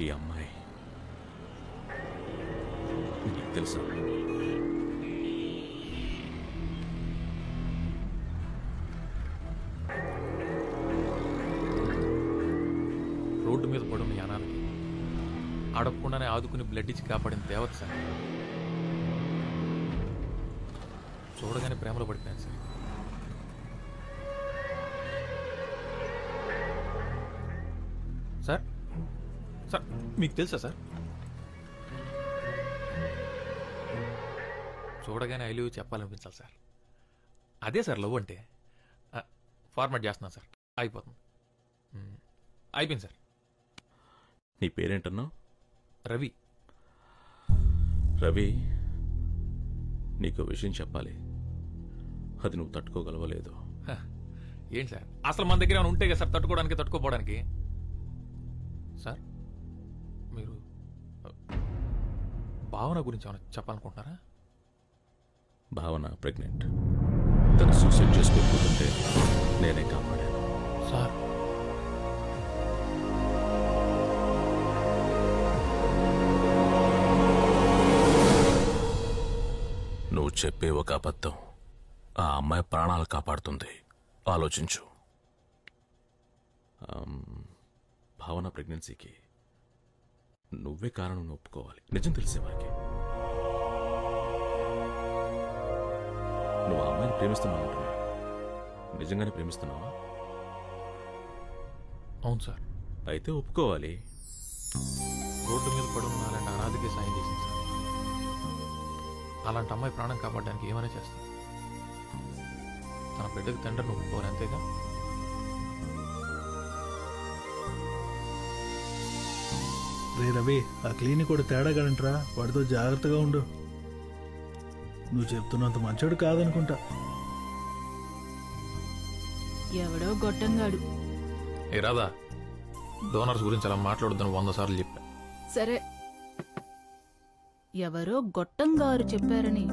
Speaker 4: ఈ అమ్మాయి నీకు తెలుసా?
Speaker 11: రోడ్డు మీద పడున్న యానాలకి అడగకుండానే ఆదుకుని బ్లడ్ ఇచ్చి కాపాడిన దేవత సార్. చూడగానే ప్రేమలో పడిపోయాను సార్. సార్ సార్ మీకు తెలుసా సార్? చూడగానే ఐ లవ్ యూ చెప్పాలనిపించాలి సార్. అదే సార్ లవ్ అంటే. ఫార్మాట్ చేస్తున్నాను సార్, అయిపోతుంది. అయిపోయింది సార్.
Speaker 4: నీ పేరేంటన్నావు?
Speaker 11: రవి.
Speaker 4: రవి, నీకు విషయం చెప్పాలి, అది నువ్వు తట్టుకోగలవలేదు.
Speaker 11: ఏంటి సార్, అసలు మన దగ్గర ఏమైనా ఉంటే కదా సార్ తట్టుకోవడానికి, తట్టుకోపోవడానికి. సార్ మీరు భావన గురించి ఏమైనా చెప్పాలనుకుంటున్నారా?
Speaker 4: భావన ప్రెగ్నెంట్. తను సూసైడ్ చేసుకోకపోతుంటే నేనే కాపాడాను.
Speaker 11: సార్
Speaker 4: నువ్వు చెప్పే ఒక అబద్ధం ఆ అమ్మాయి ప్రాణాలు కాపాడుతుంది. ఆలోచించు. భావన ప్రెగ్నెన్సీకి నువ్వే కారణం ఒప్పుకోవాలి, నిజం తెలిసేవారికి. నువ్వు ఆ అమ్మాయిని ప్రేమిస్తున్నావు, నిజంగానే ప్రేమిస్తున్నావా?
Speaker 11: అవును సార్.
Speaker 4: అయితే ఒప్పుకోవాలి.
Speaker 11: రోడ్డు మీద పడున్న అలాంటి అనాథకే సాయం చేసింది సార్. అలాంటి అమ్మాయి ప్రాణం కాపాడడానికి ఏమైనా చేస్తాను. తన బిడ్డకి తండ్రిని ఒప్పుకోవాలి, అంతేగా?
Speaker 9: రే రవి, ఆ క్లినిక్ కూడా తేడాగాడంట్రా, వాడితో జాగ్రత్తగా ఉండు. నువ్వు చెప్తున్నంత మంచోడు కాదనుకుంటా.
Speaker 13: ఎవడో గొట్టంగాడు.
Speaker 11: ఏ రాదా, డోనర్స్ గురించి అలా మాట్లాడొద్దని 100 సార్లు చెప్పా.
Speaker 13: సరే, ఎవరో గొట్టంగారు చెప్పారని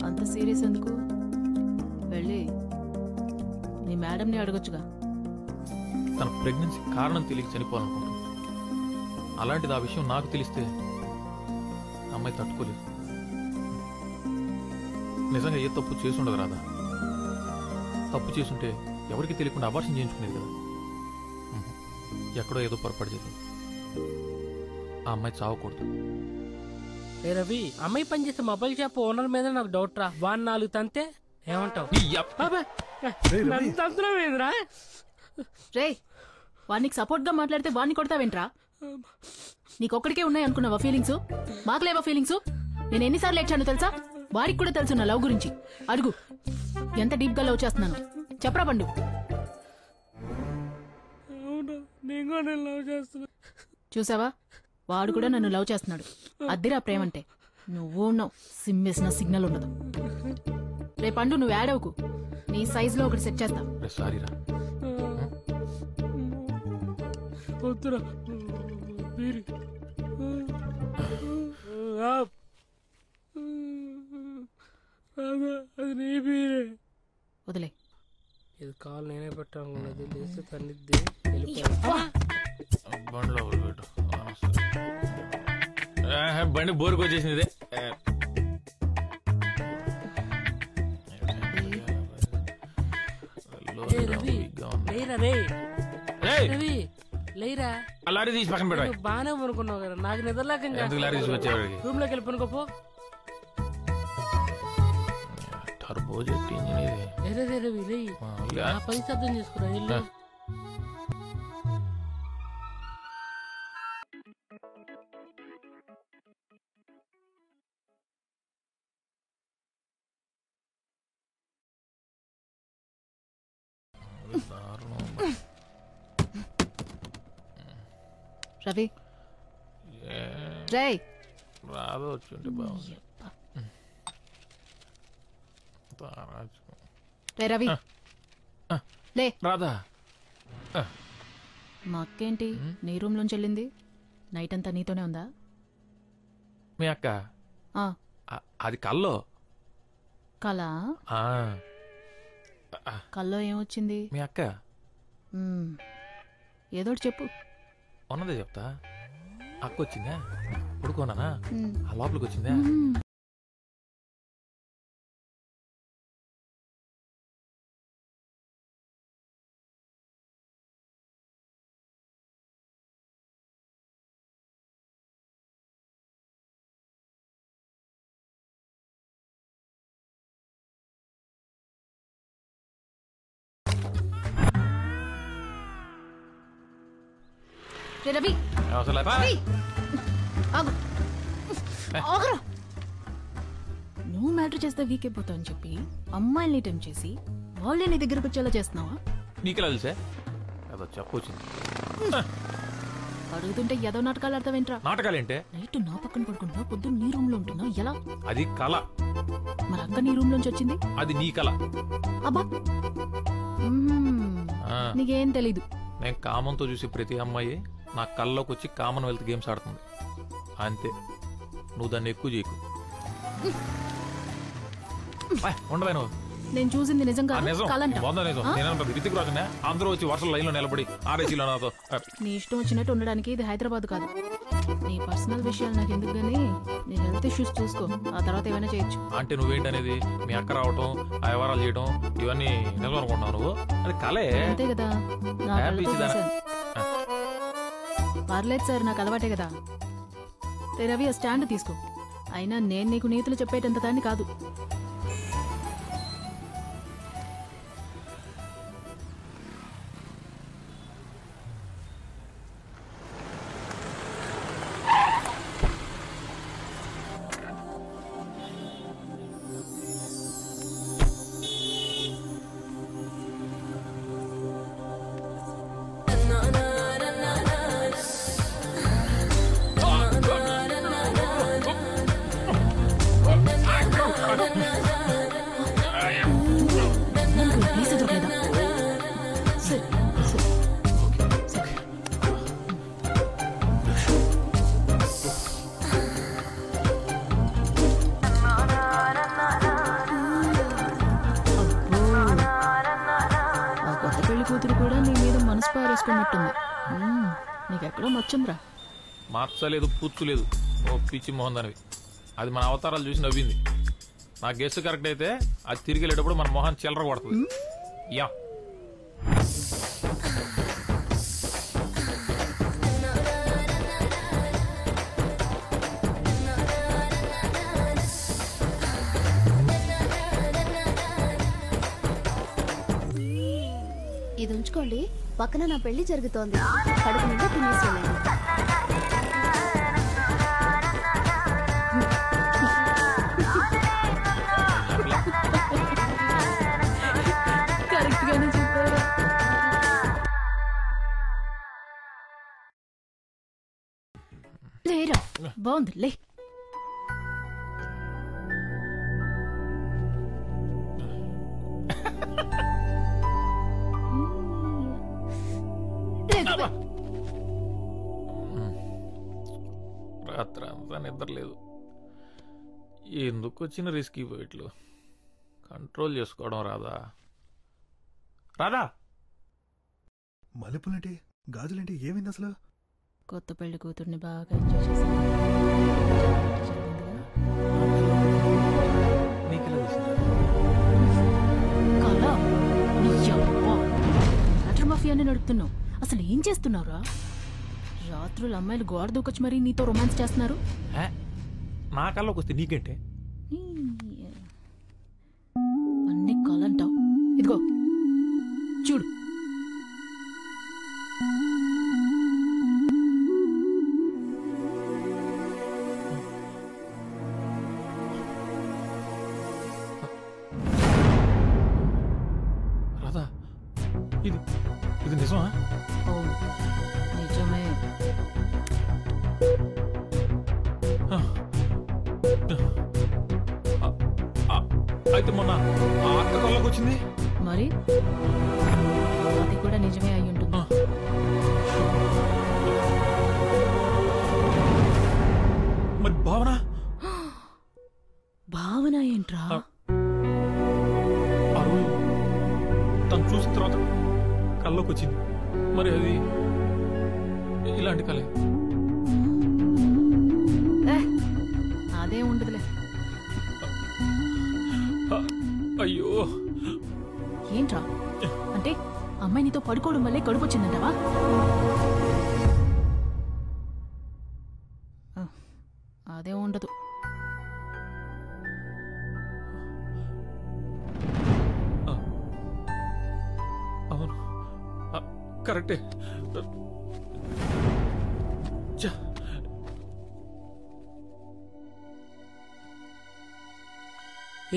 Speaker 13: అంత సీరియస్ ఎందుకు? వెళ్ళి నీ మేడంని అడగొచ్చుగా.
Speaker 11: తన ప్రెగ్నెన్సీ కారణం తెలియక చనిపోవాలనుకుంటుంది. అలాంటిది ఆ విషయం నాకు తెలిస్తే అమ్మాయి తట్టుకోలేదు. నిజంగా ఏ తప్పు చేసుండదు రాదా. తప్పు చేసుంటే ఎవరికి తెలియకుండా అబార్షన్ చేయించుకునేది కదా. ఎక్కడో ఏదో పొరపాటు జరిగింది. ఆ అమ్మాయి చావకూడదు.
Speaker 8: ఏ రవి, అమ్మాయి పనిచేసే మొబైల్ షాప్ ఓనర్ మీద నాకు డౌట్ రా. వాడిని 4 తంతే ఏమంటావు?
Speaker 13: రే, వాడికి సపోర్ట్ గా మాట్లాడితే వాడిని కొడతావేంట్రా? నీకొక్కడికే ఉన్నాయి అనుకున్నావా ఫీలింగ్స్? మాకు లేవా ఫీలింగ్స్? నేను ఎన్నిసార్లు ఏడ్చాను తెలుసా? వాడికి కూడా తెలుసు నా లవ్ గురించి. అడుగు, ఎంత డీప్ గా లవ్ చేస్తున్నాను చెప్పరా పండు. చూసావా, వాడు కూడా నన్ను లవ్ చేస్తున్నాడు. అద్దిరా ప్రేమంటే. నువ్వు ఉన్నావు, సిమ్మేసిన సిగ్నల్ ఉండదు. రే పండు, నువ్వు యాడవుకు, నీ సైజ్ లో ఒకటి సెట్ చేస్తా.
Speaker 11: సారీరా.
Speaker 13: వదిలే.
Speaker 8: ఇది కాల్ నేనే పెట్టాను. లేస్తే తన్నిద్ది.
Speaker 11: బండి బోరుకు వచ్చేసింది. లారీ తీసి పక్కన పెట్టా.
Speaker 8: బాగానే అనుకున్నావు కదా, నాకు నిద్రలేక
Speaker 11: లారీ తీసి వచ్చేవాడికి
Speaker 8: రూమ్ లోకి వెళ్ళి పనుకోపో.
Speaker 11: టర్బో జెట్ ఇంజిన్
Speaker 8: పని శబ్దం చేసుకురా. వెళ్ళు.
Speaker 13: రవి, రే
Speaker 11: రాదు వచ్చుంటే బాగుంది.
Speaker 13: రే రవి, లే.
Speaker 11: రాదా,
Speaker 13: మా అక్కేంటి నీ రూమ్ లోంచి వెళ్ళింది? నైట్ అంతా నీతోనే ఉందా?
Speaker 11: మీ అక్క అది కల్లో.
Speaker 13: కలా? కల్లో ఏమొచ్చింది?
Speaker 11: మీ అక్క
Speaker 13: ఏదోటి చెప్పు.
Speaker 11: ఉన్నదే చెప్తా. అక్క వచ్చిందా, పడుకోనా, ఆ లోపలికి వచ్చిందా?
Speaker 13: రవి, నువ్వు మ్యాటర్ చేస్తే వీక్ అయిపోతావు అని చెప్పి అమ్మాయిల్ని టైం చేసి వాళ్ళే నీ దగ్గరకు వచ్చేలా చేస్తున్నావా?
Speaker 11: నీకెలా తెలుసా? అదో చెప్పొచ్చింది.
Speaker 13: అడుగుతుంటే ఏదో నాటకాలు ఆడతావేంట్రా?
Speaker 11: నాటకాలేంటే?
Speaker 13: నైట్ నా పక్కన పడుకుంటున్నావు, పొద్దున్న నీ రూమ్ లో ఉంటున్నావు, ఎలా?
Speaker 11: అది కళ.
Speaker 13: మరి అక్క నీ రూమ్ లోంచి వచ్చింది?
Speaker 11: అది నీ కళ.
Speaker 13: అబ్బా, నీకేం తెలీదు.
Speaker 11: నేను కామంతో చూసి ప్రతి అమ్మాయి నా కళ్ళలోకి వచ్చి కామన్వెల్త్ గేమ్స్ ఆడుతుంది అంతే. నువ్వు దాన్ని ఎక్కువ చేయకు. ఉండవే నువ్వు.
Speaker 13: నేను చూసింది నిజం కాదు,
Speaker 11: రితిక్ రాజునే అందరూ వచ్చి వర్షం లైన్ లో నిలబడి ఆర్ఏసీలో నాతో.
Speaker 13: నీ ఇష్టం వచ్చినట్టు ఉండడానికి ఇది హైదరాబాద్ కాదు. నీ పర్సనల్ విషయాలు నాకు ఎందుకు గానీ నీ హెల్త్ ఇష్యూస్ చూసుకో, ఆ తర్వాత ఏమైనా చేయొచ్చు.
Speaker 11: అంటే నువ్వేంటనేది మీ అక్క రావటం, ఆ వ్యవహారాలు చేయడం ఇవన్నీ నిజం అనుకుంటున్నావు నువ్వు? అది కలే
Speaker 13: అంతే కదా. పర్లేదు సార్, నాకు అలవాటే కదా. రవి, ఆ స్టాండ్ తీసుకో. అయినా నేను నీకు నీతులు చెప్పేటంత దాన్ని కాదు. వేసుకున్నట్టుంది. నీకెక్కడో మచ్చుందిరా.
Speaker 11: మచ్చలేదు, పుచ్చు లేదు. ఓ పిచ్చి మోహన్ దానివి. అది మన అవతారాలు చూసి నవ్వింది. నా గెస్ కరెక్ట్ అయితే అది తిరిగి వెళ్ళేటప్పుడు మన మొహన్ చిల్లర కొడుతుంది. యా
Speaker 3: ఇది ఉంచుకోండి, పక్కన నా పెళ్లి జరుగుతోంది. కడుపు నిండా తినేసి వెళ్ళండి.
Speaker 13: కరెక్ట్ గానే చెప్పారు. లేరా, బాగుంది లే.
Speaker 11: రాత్రి అంతా నిద్ర లేదు. ఎందుకు వచ్చిన రిస్క్ పోయిట్లు కంట్రోల్ చేసుకోవడం రాదా?
Speaker 9: మల్లెపూలంటే గాజులంటే ఏమైంది అసలు?
Speaker 13: కొత్త పెళ్లి కూతుర్ని బాగా ఎంజాయ్ చేశాను. వాటర్ మాఫియాని నడుపుతున్నావు. అసలు ఏం చేస్తున్నావురా? రాత్రులు అమ్మాయిలు గోడ దూకొచ్చి మరీ నీతో రొమాన్స్ చేస్తున్నారు.
Speaker 11: నా కల్లోకి వస్తే నీకేంటే?
Speaker 13: అన్ని కలంటావు. ఇదిగో చూడు.
Speaker 11: రాధా, ఇది నిజమా?
Speaker 13: నిజమే.
Speaker 11: అయితే మొన్న అక్క కళ్ళకి వచ్చింది
Speaker 13: మరి, అది కూడా నిజమే అయి ఉంటుంది.
Speaker 11: మరి భావన
Speaker 13: భావన ఏంట్రా?
Speaker 11: తను చూసిన తర్వాత కళ్ళకి వచ్చింది. మరి అది ఇలాంటి కళ
Speaker 13: అదే ఉండదులే.
Speaker 11: అయ్యో,
Speaker 13: ఏంట్రా అంటే అమ్మాయి నీతో పడుకోవడం వల్లే కడుపు వచ్చిందంటావా? అదే ఉండదు.
Speaker 11: అవును, కరెక్టే.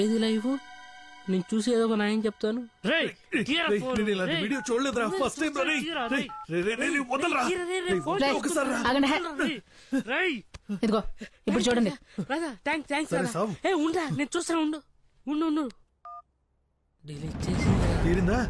Speaker 8: ఏది లైవ్? నేను చూసి ఏదో ఒక న్యాయం చెప్తాను.
Speaker 9: వీడియో చూడలేదురా, ఫస్ట్ టైం.
Speaker 13: ఇదిగో ఇప్పుడు చూడండి.
Speaker 8: థ్యాంక్స్. ఉండా, నేను చూస్తాను. ఉండు. డిలీట్ చేసి
Speaker 9: తీరిందా?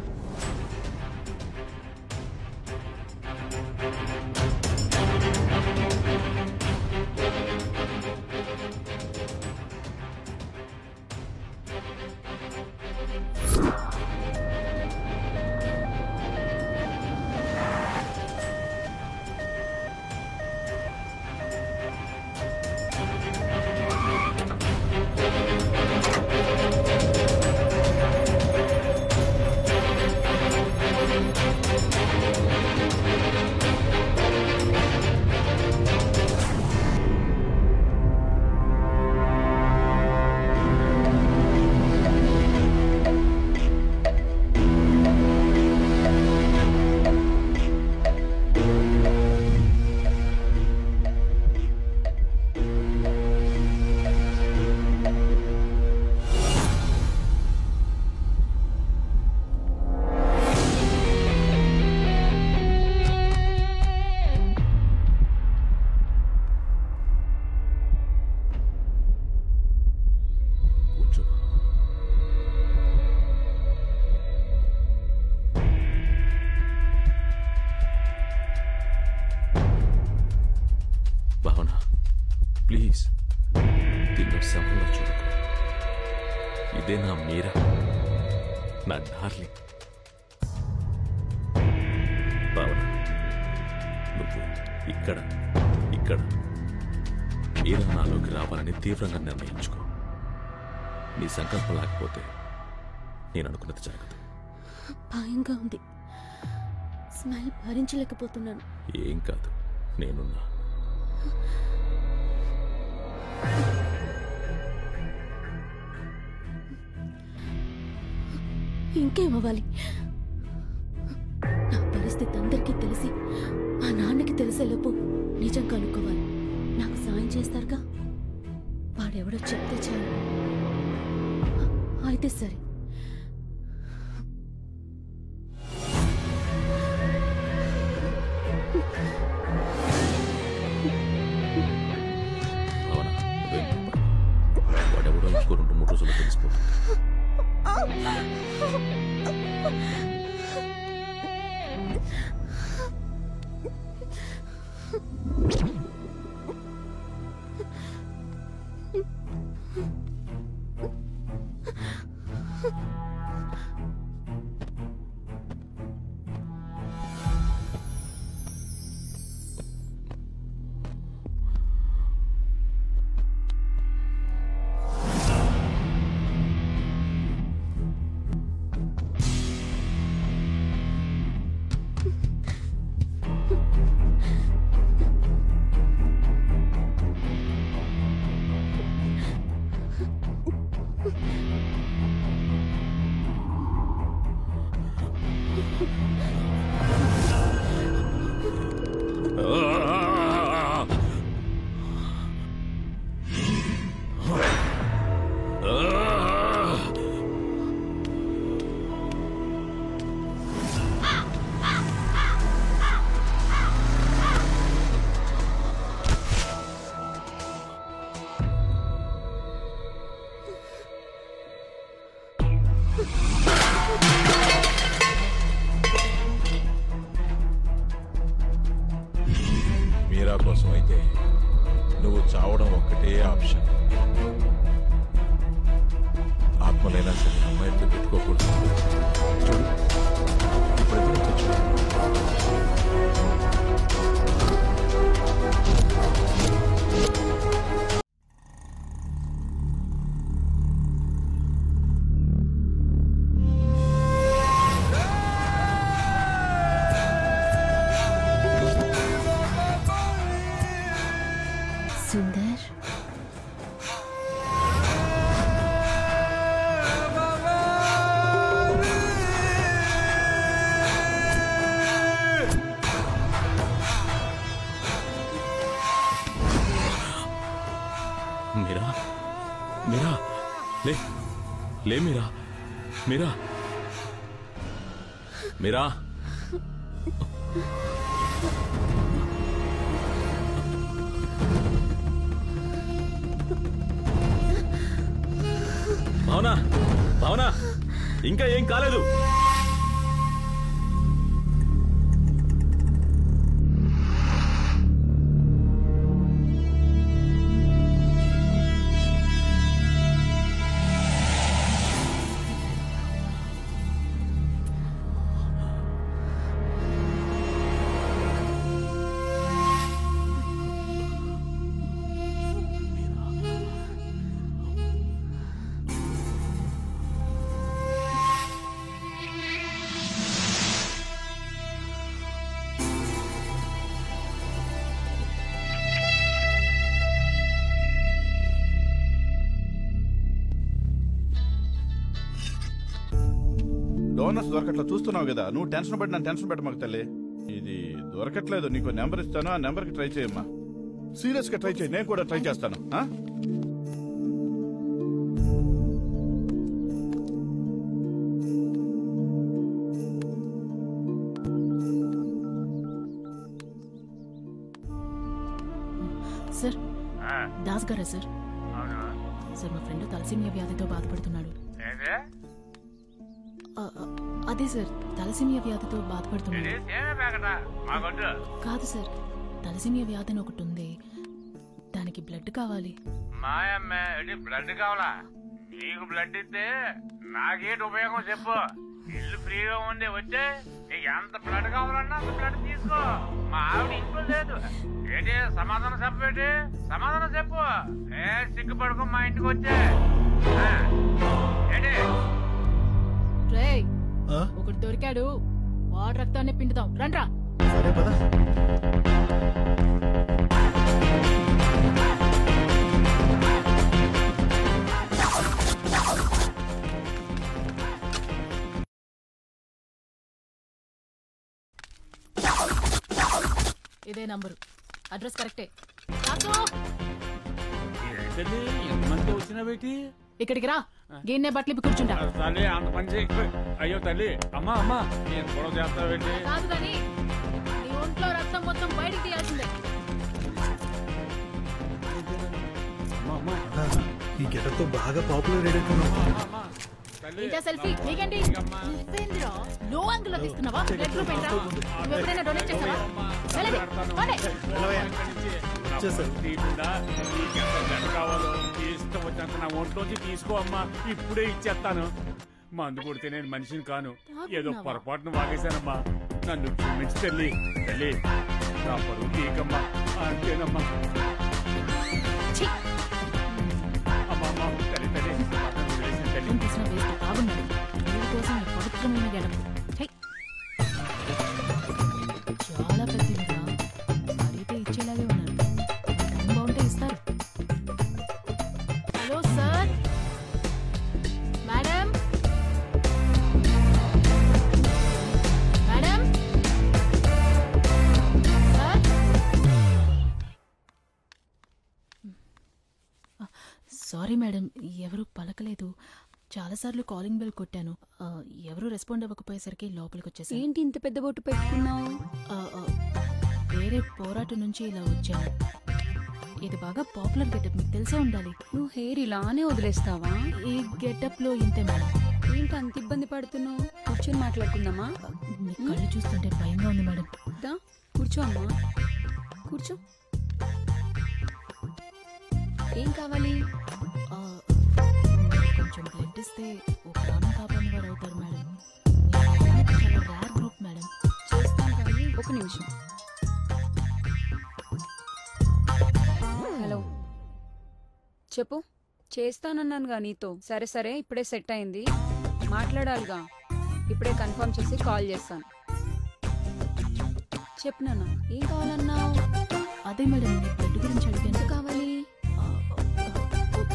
Speaker 4: ప్లీజ్ దీన్ని శవంలో చూడకు. ఇదే నా మీరా, నా డార్లింగ్ భావన. ఇక్కడ ఇక్కడ మీరా నాలోకి రావాలని తీవ్రంగా నిర్ణయించుకో. నీ సంకల్పం లేకపోతే నేను అనుకున్నది జరగదు.
Speaker 3: భయంగా ఉంది, స్మెల్ భరించలేకపోతున్నాను.
Speaker 4: ఏం కాదు, నేనున్నా.
Speaker 3: ఇంకేమవ్వాలి? నా పరిస్థితి అందరికీ తెలిసి మా నాన్నకి తెలిసేలోపు నిజం కనుక్కోవాలి. నాకు సాయం చేస్తారుగా? వాడెవడో చెప్తే చాలు. అయితే సరే.
Speaker 4: వాడెవడో ఇంకో 2-3 రోజుల్లో తెలిసిపోతుంది.
Speaker 2: మీరా కోసం అయితే నువ్వు చావడం ఒక్కటే ఆప్షన్. ఆత్మలైనా సరే అమ్మాయితో పెట్టుకోకూడదు. చూడు, ఇప్పుడు ఎదురు తెచ్చుకో.
Speaker 3: సుందర్,
Speaker 4: మీరా, మీరా, లే లే మీరా, మీరా, మీరా. భావన, భావన, ఇంకా ఏం కాలేదు.
Speaker 6: డోనర్స్ దొరకట్లా చూస్తున్నావు కదా, నువ్వు టెన్షన్ పడి నన్ను టెన్షన్ పెట్టమాకు తల్లి. ఇది దొరకట్లేదు, నీకు నెంబర్ ఇస్తాను, ఆ నెంబర్కి ట్రై చేయమ్మా. సీరియస్ గా ట్రై చేయి, నేను కూడా ట్రై చేస్తాను.
Speaker 13: సార్, దాస్ గారా సార్? సార్, మా ఫ్రెండ్ తలసేమియా వ్యాధితో బాధపడుతున్నాడు. అదే సార్, తలసేమియా వ్యాధితో బాధపడుతున్నాడు. కాదు సార్, తలసేమియా వ్యాధి అని ఒకటి ఉంది, దానికి బ్లడ్ కావాలి.
Speaker 14: మాయమ్మే బ్లడ్ కావాలా? నీకు బ్లడ్ ఇస్తే నాకేంటి ఉపయోగం చెప్పు. ఇల్లు ఫ్రీగా ఉంది వచ్చే నీకు ఎంత బ్లడ్ కావాలన్నా అంత బ్లడ్ తీసుకో. మా ఆవిడ ఇంట్లో లేదు. ఏంటి సమాధానం చెప్పేటి? సమాధానం చెప్పు. ఏ సిగ్గుపడుకో మా ఇంటికి వచ్చే. ఏంటి
Speaker 13: రేయ్ ఒకటి దొరికాడు, వాడు రక్తాన్ని పిండుతాం రండ్రా.
Speaker 9: సరే పద.
Speaker 13: ఇదే నంబరు, అడ్రస్ కరెక్టే.
Speaker 14: ఎంతమంది వచ్చినా బేటి
Speaker 13: ఇక్కడికి రా, గిన్నె బట్టలు కూర్చుంటా.
Speaker 14: తల్లి అంత పని చేయి. అయ్యో తల్లి, అమ్మా అమ్మా నేను గొడవ చేస్తా బేటి.
Speaker 13: కాదు కానీ నీ ఒంట్లో రక్తం మొత్తం బయటికి తీయాల్సిందే.
Speaker 9: ఈ గెటప్ తో బాగా పాపులర్ అయిపోతున్నావు.
Speaker 13: ఇంకా సెల్ఫీ నీకేంటి? నువ్వేంద్రా లో యాంగిల్ లో తీస్తున్నావా? బ్లడ్ గ్రూప్ ఏంట్రా? నువ్వు ఎప్పుడైనా డొనేట్ చేసావా? వెళ్ళండి,
Speaker 14: కావాలో ఇష్టం వచ్చినంత నా ఒంట్లోంచి తీసుకో అమ్మా, ఇప్పుడే ఇచ్చేస్తాను. మందు కొడితే నేను మనిషిని కాను, ఏదో పొరపాటును వాగేశానమ్మా, నన్ను క్షమించి తల్లి. తల్లి నా పరువు తీకమ్మా, అంతేనమ్మా. అమ్మా అమ్మా తల్లి తల్లి
Speaker 13: రక్తం తీసిన వేస్ట్ బాగున్నాడు. వీడి కోసం ఈ పవిత్రమైన గెడపు చాలా పెద్దదిగా అడిగితే ఇచ్చేలాగే ఉన్నారు. టైం బాగుంటే ఇస్తారు. Hello sir, madam madam sir. Sorry madam, ఎవరు పలకలేదు. చాలాసార్లు కాలింగ్ బెల్ కొట్టాను, ఎవరు రెస్పాండ్ అవ్వకపోయేసరికి లోపలికి వచ్చేసాను.
Speaker 10: ఏంటి ఇంత పెద్ద బొట్టు పెట్టుకున్నావు?
Speaker 13: వేరే పోరాటం నుంచి ఇలా వచ్చాను. ఇది బాగా పాపులర్ గెటప్, మీకు తెలిసే ఉండాలి.
Speaker 10: నువ్వు హెయిర్ ఇలానే వదిలేస్తావా?
Speaker 13: ఈ గెటప్ లో ఇంతే మేడం.
Speaker 10: ఏంటి అంత ఇబ్బంది పడుతున్నావు? కూర్చొని మాట్లాడుకుందామా?
Speaker 13: మీ కళ్ళు చూస్తుంటే భయంగా ఉంది మేడం.
Speaker 10: దా కూర్చో అమ్మా, కూర్చో. ఏం కావాలి?
Speaker 13: కొంచెం బ్లడ్ ఇస్తే ఓ ప్రాణం కాపాడిన వారు అవుతారు మేడం. చాలా రేర్ గ్రూప్ మేడం.
Speaker 10: చేస్తాను కానీ ఒక నిమిషం. హలో చెప్పు. చేస్తానన్నానుగా నీతో. సరే సరే ఇప్పుడే సెట్ అయింది, మాట్లాడాలిగా. ఇప్పుడే కన్ఫర్మ్ చేసి కాల్ చేస్తాను. చెప్పు నాన్న, ఏం కావాలన్నావు?
Speaker 13: అదే మేడం, మీ బ్లడ్ గురించి అడిగాను.
Speaker 10: ఎంత కావాలి?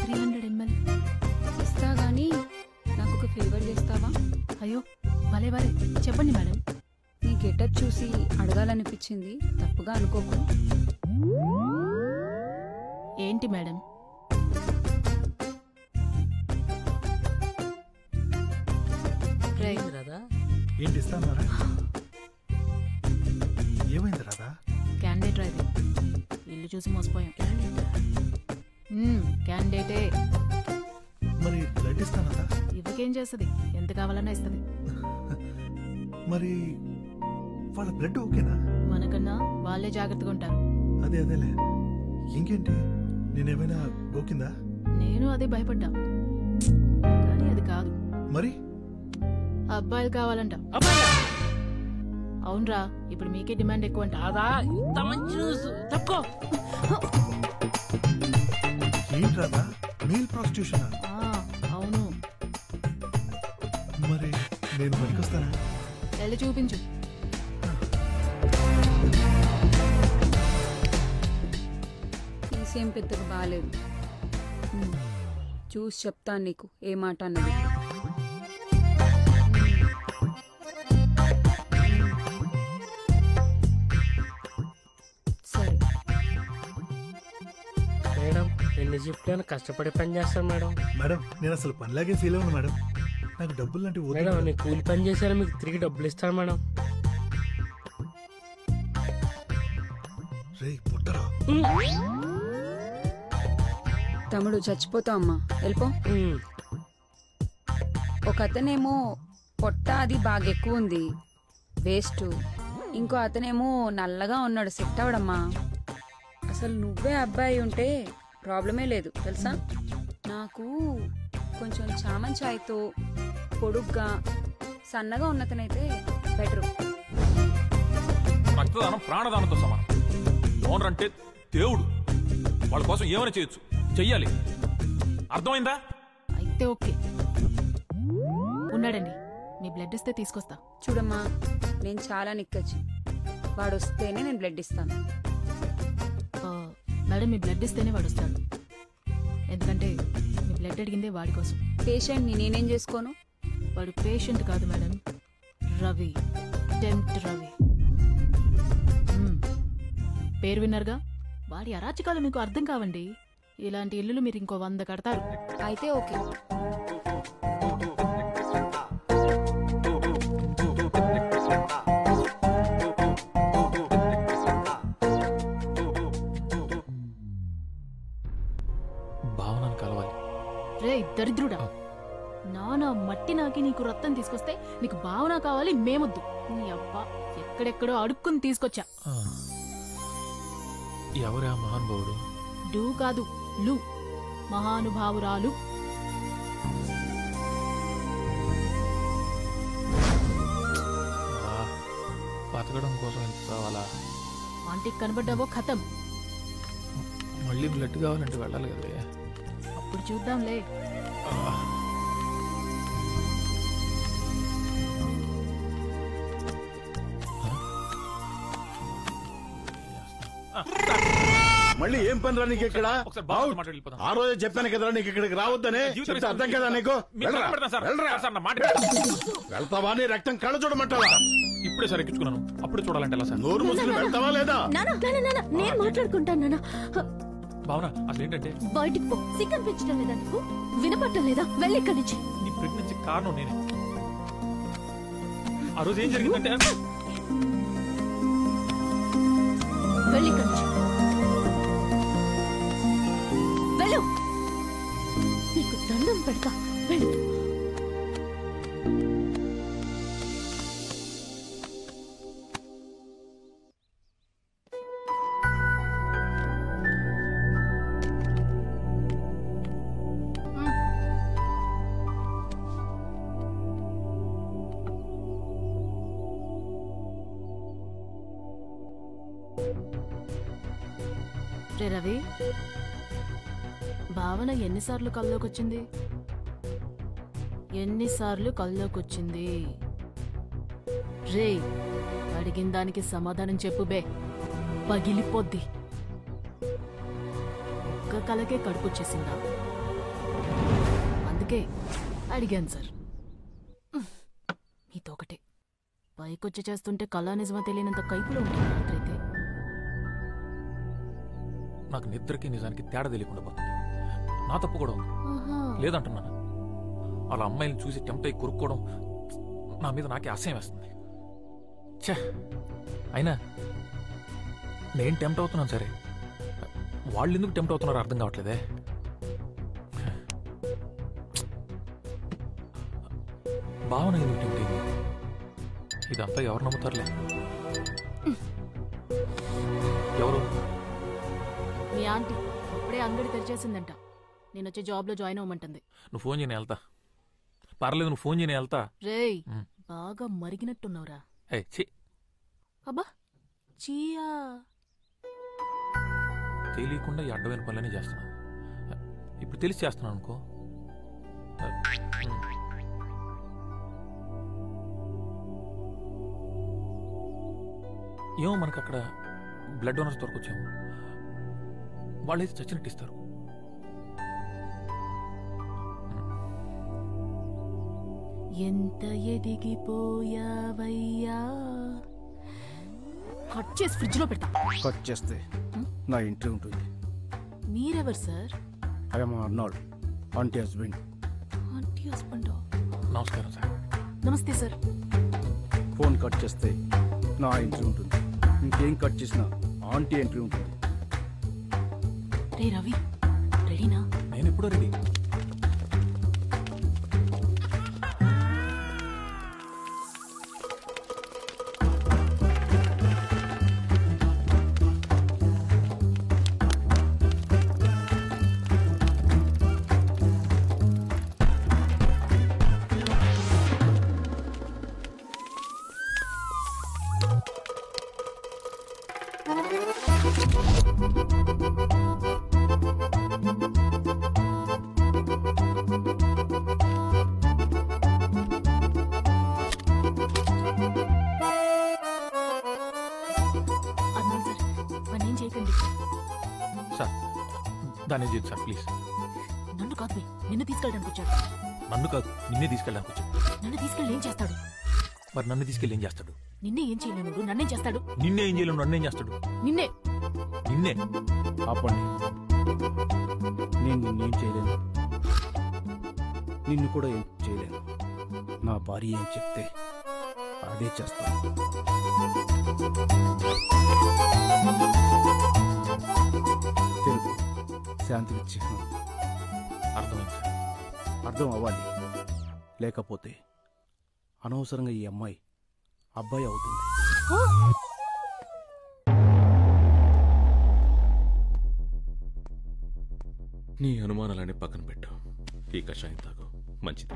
Speaker 13: 300 ml
Speaker 10: ఇస్తా గానీ నాకు ఒక ఫేవర్ చేస్తావా?
Speaker 13: అయ్యో భలే భలే, చెప్పండి మేడం.
Speaker 10: నీ గెటప్ చూసి అడగాలనిపించింది, తప్పుగా అనుకోకు.
Speaker 13: ఏంటి మేడం?
Speaker 9: ఏంటి ఇస్తాన్నారా? ఏమైంది రాదా?
Speaker 13: క్యాండిడేట్ రాది, ఇల్లు చూసి మోసపోయాం. క్యాండిడేటే.
Speaker 9: మరి బ్లడ్ ఇస్తానదా?
Speaker 13: ఇవ్వకేం చేస్తుంది, ఎంత కావాలన్నా ఇస్తుంది.
Speaker 9: మరి వాళ్ళ బ్లడ్ ఓకేనా?
Speaker 13: మనకన్నా వాళ్ళే జాగ్రత్తగా ఉంటారు.
Speaker 9: అదే అదేలే. ఇంకేంటి, నేనేమైనా గోకిందా?
Speaker 13: నేను అదే భయపడ్డా, కానీ అది కాదు.
Speaker 9: మరి
Speaker 13: అబ్బాయిలు కావాలంట. అవునరా, ఇప్పుడు మీకే డిమాండ్ ఎక్కువ అంట.
Speaker 8: అదా ఇంత మంచి న్యూస్ తక్కువ.
Speaker 9: ఏంటి రాదా, మేల్ ప్రాస్టిట్యూషన్?
Speaker 13: అవును.
Speaker 9: మరి నేను పనికొస్తానా?
Speaker 13: వెళ్ళి చూపించు.
Speaker 10: తీసేం పెద్దగా బాగాలేదు, చూసి చెప్తాను నీకు ఏ మాట అన్నది. సరే
Speaker 8: మేడం, ఎన్ని షిఫ్ట్లను కష్టపడి పని చేస్తాను మేడం.
Speaker 9: మేడం నేను అసలు పనిలాగే ఫీల్ అవ్వను మేడం, నాకు డబ్బులు లాంటివి
Speaker 8: మేడం. నేను కూలి పని చేశాను, మీకు తిరిగి డబ్బులు ఇస్తాను మేడం.
Speaker 10: తమ్ముడు చచ్చిపోతావు అమ్మా, వెళ్ళిపో. ఒక అతనేమో పొట్ట అది బాగా ఎక్కువ ఉంది, వేస్ట్. ఇంకో అతనేమో నల్లగా ఉన్నాడు, సెట్ అవడమ్మా. అసలు నువ్వే అబ్బాయి ఉంటే ప్రాబ్లమే లేదు తెలుసా. నాకు కొంచెం చామంచాయితో పొడుగ్గా సన్నగా ఉన్నతనైతే బెటర్.
Speaker 11: రక్తదానం ప్రాణదానంతో సమానం. డోనర్ అంటే దేవుడు. వాళ్ళ కోసం ఏమైనా చేయొచ్చు, చెయ్యాలి. అర్థమైందా?
Speaker 13: అయితే ఓకే, ఉన్నాడండి. మీ బ్లడ్ ఇస్తే తీసుకొస్తా.
Speaker 10: చూడమ్మా, నేను చాలా నిక్కచ్చు. వాడు వస్తేనే నేను బ్లడ్ ఇస్తాను.
Speaker 13: మేడం, మీ బ్లడ్ ఇస్తేనే వాడు వస్తాడు. ఎందుకంటే మీ బ్లడ్ అడిగిందే వాడి కోసం.
Speaker 10: పేషెంట్ని నేనేం చేసుకోను?
Speaker 13: వాడు పేషెంట్ కాదు మేడం, రవి. టెంప్ట్ రవి. పేరు విన్నారుగా. వాడి అరాచకాలు మీకు అర్థం కావండి. ఇలాంటి ఇల్లులు మీరు ఇంకో 100 కడతారు.
Speaker 10: అయితే ఓకే.
Speaker 11: భావనను కలవాలి.
Speaker 13: రే దరిద్రుడా, నానా మట్టి నాకి నీకు రక్తం తీసుకొస్తే నీకు భావన కావాలి, మేమొద్దు. నీ అబ్బా ఎక్కడెక్కడో అడుక్కుని తీసుకొచ్చా.
Speaker 11: ఎవరా మహానుభావుడు?
Speaker 13: డూ కాదు, లు. మహానుభావురాలు.
Speaker 11: బతకడం కోసం ఎంత కావాలా?
Speaker 13: ఆంటీకి కనబడ్డావో ఖతం.
Speaker 11: మళ్ళీ బ్లడ్ కావాలంటే వెళ్ళాలి కదా.
Speaker 13: అప్పుడు చూద్దాంలే.
Speaker 5: మళ్ళీ ఏం పని రా నీకు ఇక్కడ? ఆ రోజే చెప్పాను కదరా నీకు ఇక్కడికి రావద్దనే. చెప్తే అర్థం కదా నీకు? వెళ్తావా? నీ రక్తం కళ్ళ చూడమంటావా?
Speaker 11: ఇప్పుడే సార్ ఎక్కించుకున్నాను. అప్పుడు చూడాలంటే ఎలా సార్?
Speaker 5: నోరు మూసుకుని వెళ్తావా లేదా?
Speaker 3: నేను మాట్లాడుకుంటాను నాన్న.
Speaker 11: భావన, అసలు ఏంటంటే
Speaker 3: బయటికి పో. సిగ్గం పెంచడం లేదా నీకు? వినపట్టం లేదా? వెళ్ళి ఇక్కడి నుంచి.
Speaker 11: నీ ప్రెగ్నెన్సీ కారణం నేనే. ఆ రోజు ఏం జరిగిందంటే
Speaker 3: వెళ్ళి ఇక్కడి నుంచి వెళ్ళు. నీకు దండం పెడతా. వెళ్ళు. రే రవి, భావన ఎన్నిసార్లు కల్లోకొచ్చింది? ఎన్నిసార్లు కల్లోకొచ్చింది? రే, అడిగిన దానికి సమాధానం చెప్పు బే. పగిలిపోద్ది. ఒక్క కలకే కడుపుచ్చేసిందా? అందుకే అడిగాను సార్. మీతో ఒకటే. పైకొచ్చి చేస్తుంటే కళా నిజమా తెలియనంత కైపులో ఉంటుంది రాత్రైతే.
Speaker 11: నాకు నిద్రకి నిజానికి తేడా తెలియకుండా పోతుంది. నా తప్పు కూడా ఉంది. లేదంటున్నాను. అలా అమ్మాయిని చూసి టెంప్ట్ అయి కొరుక్కోవడం నా మీద నాకే అసహ్యం వేస్తుంది. ఛే, అయినా నేను టెంప్ట్ అవుతున్నాను సరే, వాళ్ళు ఎందుకు టెంప్ట్ అవుతున్నారో అర్థం కావట్లేదే. భావన ఎందుకు టెంప్ట్ అయింది? ఇదంతా ఎవరు నమ్ముతారులే. ఎవరు?
Speaker 13: మీ ఆంటీ అప్పుడే అంగడి తెరిచేసిందంట. నేను వచ్చే జాబ్ లో జాయిన్ అవ్వమంటుంది.
Speaker 11: నువ్వు ఫోన్ చేయని వెళ్తా. పర్లేదు, నువ్వు ఫోన్ చేయని వెళ్తా.
Speaker 13: రేయ్, బాగా మరిగినట్టున్నావురా. అబ్బా చీయా.
Speaker 11: తెలియకుండా ఈ అడ్డమైన పనులన్నీ చేస్తున్నాను. ఇప్పుడు తెలిసి చేస్తున్నాను అనుకో. ఏమో మనకు అక్కడ బ్లడ్ డోనర్స్ దొరకొచ్చేమో. వాళ్ళైతే చచ్చినట్టు ఇస్తారు.
Speaker 13: ఎంత ఎదిగిపోయావయ్యా. కట్ చేసి ఫ్రిడ్జ్ లో పెడతా.
Speaker 15: కట్ చేస్తే నా ఎంట్రీ ఉంటుంది.
Speaker 13: మీరెవరు sir?
Speaker 15: I'm Arnold, aunty husband.
Speaker 13: Aunty husband.
Speaker 11: నమస్కారం సార్.
Speaker 13: నమస్తే సార్.
Speaker 15: ఫోన్ కట్ చేస్తే నా ఎంట్రీ ఉంటుంది. ఇంకేం కట్ చేసినా ఆంటీ ఎంట్రీ ఉంటుంది.
Speaker 13: రే రవి, రెడీనా?
Speaker 11: నేను ఎప్పుడో రెడీ. దాన్ని చేయదు సార్ ప్లీజ్.
Speaker 13: నన్ను కాదు నిన్ను తీసుకెళ్ళడానికి వచ్చాడు.
Speaker 11: నన్ను కాదు నిన్నే తీసుకెళ్ళడానికి వచ్చాడు.
Speaker 13: నన్ను తీసుకెళ్ళి ఏం చేస్తాడు?
Speaker 11: మరి నన్ను తీసుకెళ్ళి ఏం చేస్తాడు?
Speaker 13: నిన్నే ఏం చేయలేను. నన్నేం చేస్తాడు?
Speaker 11: నిన్నే ఏం చేయలేను. నన్నేం చేస్తాడు?
Speaker 13: నిన్నే
Speaker 11: నిన్నే
Speaker 15: ఆపండి. నేను నిన్నేం చేయలేను, నిన్ను కూడా ఏం చేయలేను. నా భార్య ఏం చెప్తే అదే చేస్తాను. తెలుగు శాంతికి చిహ్నం.
Speaker 11: అర్థమైంది.
Speaker 15: అర్థం అవ్వాలి, లేకపోతే అనవసరంగా ఈ అమ్మాయి అబ్బాయి అవుతుంది.
Speaker 4: నీ అనుమానాలన్నీ పక్కన పెట్టు. ఈ కషాయం తాగు, మంచిది.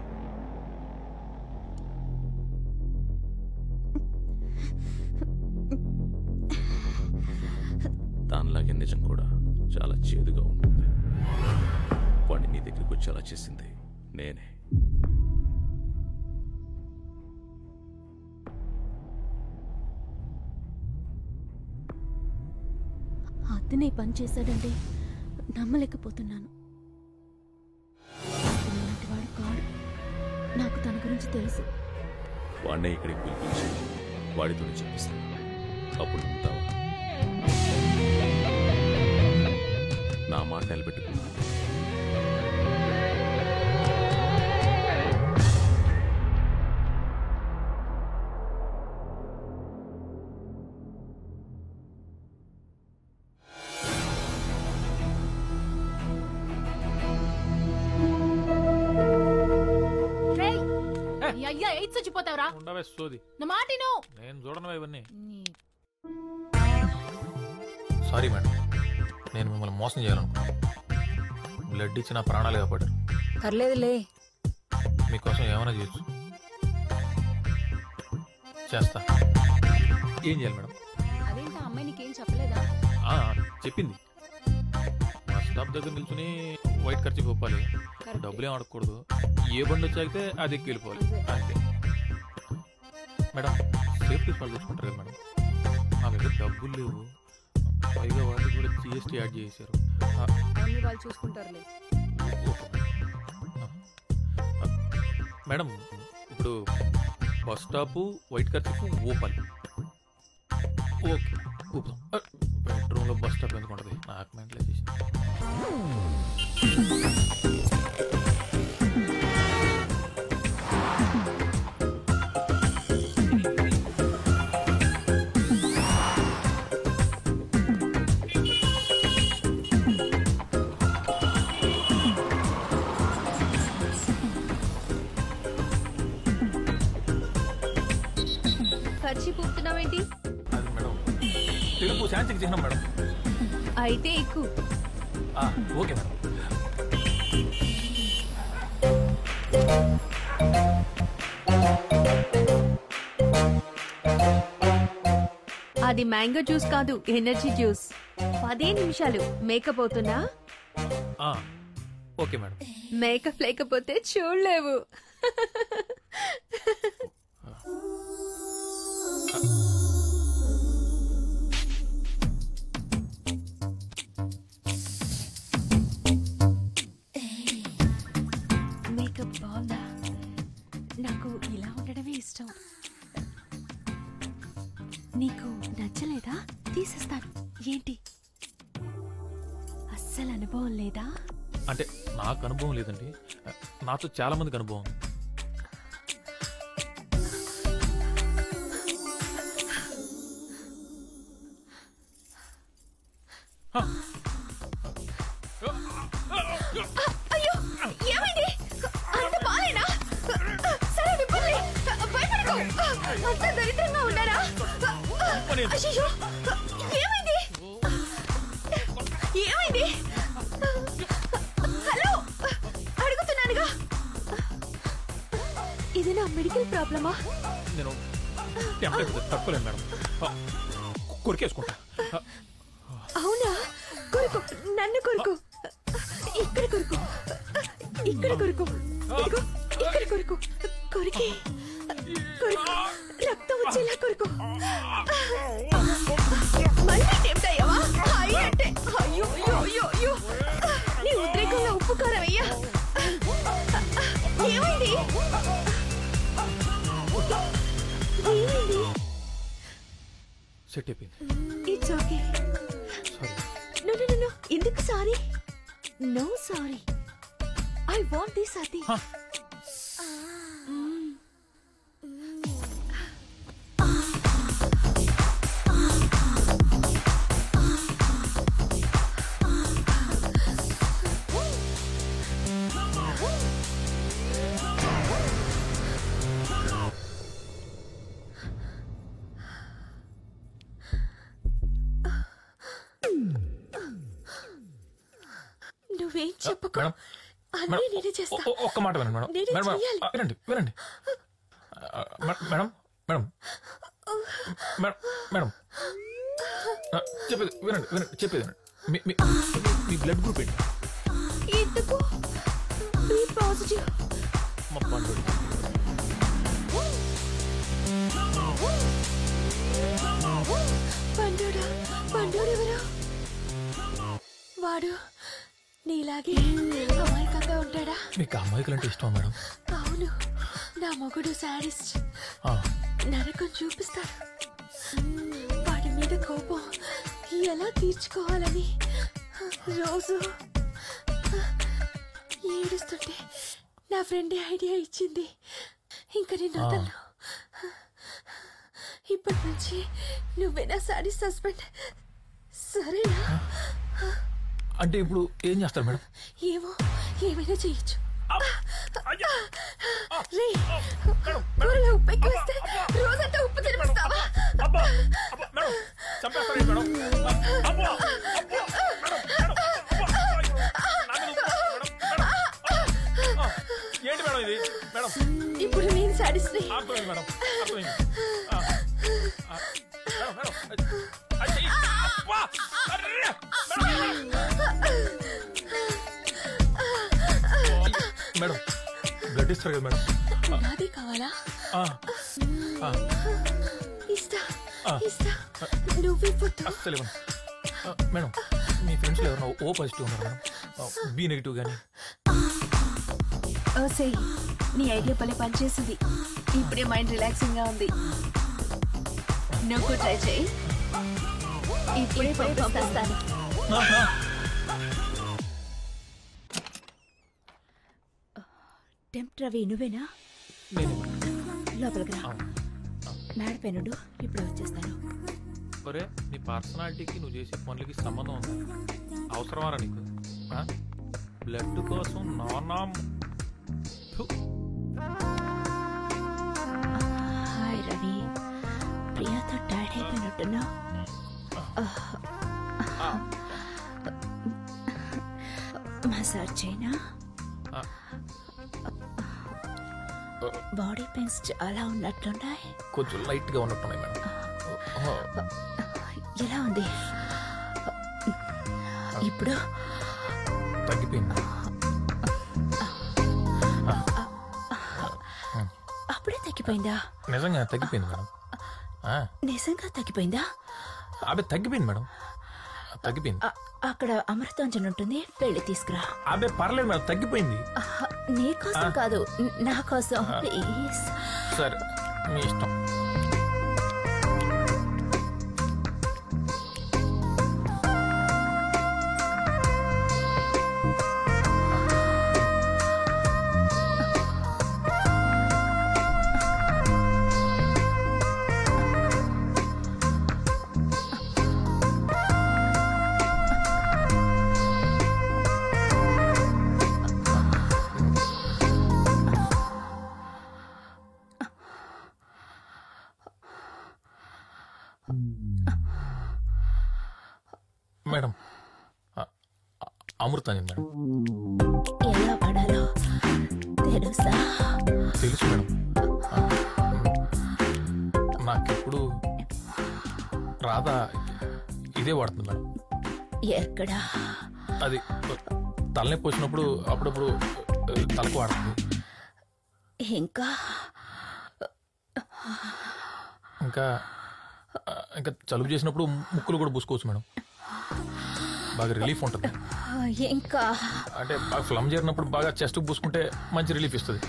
Speaker 4: దానిలాగే నిజం కూడా చాలా చేదుగా ఉంటుంది. వాడిని నీ దగ్గరికి వచ్చేలా చేసింది నేనే.
Speaker 3: అతనే పని చేశాడంటే నమ్మలేకపోతున్నాను. వాడు కాడు. నాకు తన గురించి తెలుసు.
Speaker 4: వాడినే ఇక్కడికి పిలిపించి వాడితో చెప్పిస్తాను. అప్పుడు నమ్ముతావా? నా మాట నిలబెట్టుకున్నా.
Speaker 13: అయ్యా ఎయిట్ చచ్చిపోతావురా.
Speaker 11: ఉండవే సోది.
Speaker 13: నా మాటిను.
Speaker 11: నేను చూడను ఇవన్నీ. సారీ మేడం, నేను మిమ్మల్ని మోసం చేయాలనుకున్నాను. బ్లడ్ ఇచ్చి నా ప్రాణాలు కాపాడారు.
Speaker 10: పర్లేదులే,
Speaker 11: మీకోసం ఏమైనా చేయొచ్చు. చేస్తా. ఏం చేయాలి మేడం?
Speaker 10: అదేంటా అమ్మాయి నీకేం చెప్పలేదా?
Speaker 11: చెప్పింది. మా స్టాప్ దగ్గర నిల్చుని వైట్ ఖర్చు ఒప్పాలి, డబ్బులేం అడగకూడదు, ఏ బండి వచ్చాకే అది ఎక్కి వెళ్ళిపోవాలి అంతే. మేడం సేఫ్టీ ఫాల్ తెచ్చుకుంటారు కదా మేడం, నా దగ్గర డబ్బులు లేవు. పైగా వాళ్ళు కూడా జిఎస్టీ యాడ్ చేశారు.
Speaker 10: వాళ్ళు చూసుకుంటారులే.
Speaker 11: మేడం ఇప్పుడు బస్ స్టాప్ వైట్ ఖర్చు ఓపాలి. ఓకే ఊపుదాం. బెడ్రూమ్లో బస్ స్టాప్ ఎందుకు ఉంటుంది? నాకు మెంటలే చేసి.
Speaker 7: ఖర్చు పూపుతున్నావేంటి?
Speaker 11: అది మేడం తెలుపు శాంతికి చిహ్నం మేడం.
Speaker 7: అయితే ఎక్కువ.
Speaker 11: Okay madam.
Speaker 7: అది మ్యాంగో జ్యూస్ కాదు, ఎనర్జీ జ్యూస్. 10 నిమిషాలు మేకప్ అవుతున్నా?
Speaker 11: Okay madam.
Speaker 7: మేకప్ లేకపోతే చూడలేవు. మేకప్ బాగుందా? నాకు ఇలా ఉండడమే ఇష్టం. నీకు నచ్చలేదా? తీసేస్తాను. ఏంటి అస్సలు అనుభవం లేదా?
Speaker 11: అంటే నాకు అనుభవం లేదండి, నాతో చాలా మందికి అనుభవం.
Speaker 7: అయ్యో ఏమైంది? అంత బాలేనా? సరే విప్పండి, భయపడకు. అంత దరిద్రంగా ఉన్నారా? అయ్యో ఏమైంది? ఏమైంది? హలో అడుగుతున్నానుగా. ఇది నా మెడికల్ ప్రాబ్లమా?
Speaker 11: నేను తక్కువలేదు మేడం, కొరికేసుకుంటా.
Speaker 7: అవునా? కొరుకు, నన్ను కొరుకు. ఇక్కడ కొరుకు, ఇక్కడ కొరుకు, ఇదిగో ఇక్కడ కొరుకు. కొరికి కొరుకు, రక్తం వచ్చేలా కొరుకు. మళ్ళీ టెంప్ట్ అయ్యావా? అయ్యంటే అయ్యో అయ్యో అయ్యో అయ్యో.
Speaker 11: సెట్ అయిపోయింది.
Speaker 16: It's okay. No no no, ఎందుకు sorry? No sorry, I want this అతి. నువ్వేం చెప్పకు, అన్నీ నేనే చేస్తా.
Speaker 11: ఒక్క మాట వినండి మేడం.
Speaker 16: నేనే
Speaker 11: మేడం
Speaker 16: చెయ్యాలి.
Speaker 11: వినండి వినండి మేడం మేడం మేడం మేడం చెప్పేది వినండి వినండి చెప్పేది వినండి. మీ బ్లడ్ గ్రూప్ ఏంటి?
Speaker 16: ఎందుకు? B positive.
Speaker 11: మా పండుగ
Speaker 16: పండుడా? పండుడెవరు? వాడు నీలాగే అమాయకంగా ఉంటాడా?
Speaker 11: మీకు అమ్మాయికులంటే ఇష్టం మేడం?
Speaker 16: అవును, నా మొగుడు సాడిస్ట్. నరకం చూపిస్తాడు. వాడి మీద కోపం ఎలా తీర్చుకోవాలని రోజు ఏడుస్తుంటే నా ఫ్రెండ్ ఐడియా ఇచ్చింది. ఇంకా నేను వదలను. ఇప్పటి నుంచి నువ్వే నా సాడిస్ట్ హస్బెండ్, సరేనా?
Speaker 11: అంటే ఇప్పుడు ఏం చేస్తారు మేడం?
Speaker 16: ఏమో, ఏమైనా చేయొచ్చు. కూరలో ఉప్పు ఎక్కువ వస్తే రోజంతా ఉప్పు తినిపిస్తావా?
Speaker 11: ఏంటి మేడం ఇది? మేడం
Speaker 16: ఇప్పుడు నేను సాడిస్ట్ని.
Speaker 11: అర్థమైంది మేడం, అర్థమైంది. మేడం బ్లడ్ ఇస్తారు కదా మేడం?
Speaker 16: నాదే కావాలా? ఇస్తా ఇస్తా, నువ్వు
Speaker 11: అస్సలు మేడం. మీ ఫ్రెండ్స్ ఎవరైనా ఓ పాజిటివ్ ఉన్నారు మేడం? బి నెగిటివ్ కానీ?
Speaker 16: ఓసే, నీ ఐడియా పని పనిచేసింది. ఇప్పుడే మైండ్ రిలాక్సింగ్ గా ఉంది. నువ్వు ట్రై చేయి. ఇప్పుడే పంపిస్తాను. టెంప్ రవి, నువ్వేనా? లోపలికి రా. మేడపైనుండు, ఇప్పుడు వచ్చేస్తాను.
Speaker 11: ఒరే, నీ పర్సనాలిటీకి నువ్వు చేసే పనులకి సంబంధం ఉంది. అవసరమారా నీకు? బ్లడ్ కోసం నానా.
Speaker 16: హాయ్ రవి, ప్రియాతో టైర్డ్ అయిపోయినట్టున్నా. మసాజ్ చేయనా? బాడీ పెయిన్స్ చాలా ఉన్నట్లున్నాయి.
Speaker 11: కొంచెం లైట్ గా ఉన్నట్టున్నాయి మేడం.
Speaker 16: ఎలా ఉంది ఇప్పుడు?
Speaker 11: తగ్గిపోయింది.
Speaker 16: అప్పుడే తగ్గిపోయిందా?
Speaker 11: నిజంగా తగ్గిపోయింది మేడం.
Speaker 16: నిజంగా తగ్గిపోయిందా?
Speaker 11: అబ్బే తగ్గిపోయింది మేడం, తగ్గిపోయింది.
Speaker 16: అక్కడ అమృతాంజన్ ఉంటుంది, వెళ్ళి తీసుకురా.
Speaker 11: అబ్బే పర్లేదు మేడం, తగ్గిపోయింది.
Speaker 16: నీ కోసం కాదు, నా కోసం ప్లీజ్.
Speaker 11: సరే, మీ ఇష్టం. Madam Amrutanjan madam.
Speaker 16: ఎలా పడాలో తెలుసా?
Speaker 11: తెలుసు మేడం. నాకెప్పుడు రాధా ఇదే వాడుతుంది మేడం.
Speaker 16: ఎక్కడా?
Speaker 11: అది తలనొప్పి వచ్చినప్పుడు అప్పుడప్పుడు తలకు వాడుతుంది.
Speaker 16: ఇంకా
Speaker 11: ఇంకా ఇంకా జలుబు చేసినప్పుడు ముక్కులు కూడా పూసుకోవచ్చు మేడం. బాగా రిలీఫ్ ఉంటుంది.
Speaker 16: ఇంకా
Speaker 11: అంటే బాగా ఫ్లమ్ చేరినప్పుడు బాగా చెస్ట్ పూసుకుంటే మంచి రిలీఫ్ ఇస్తుంది.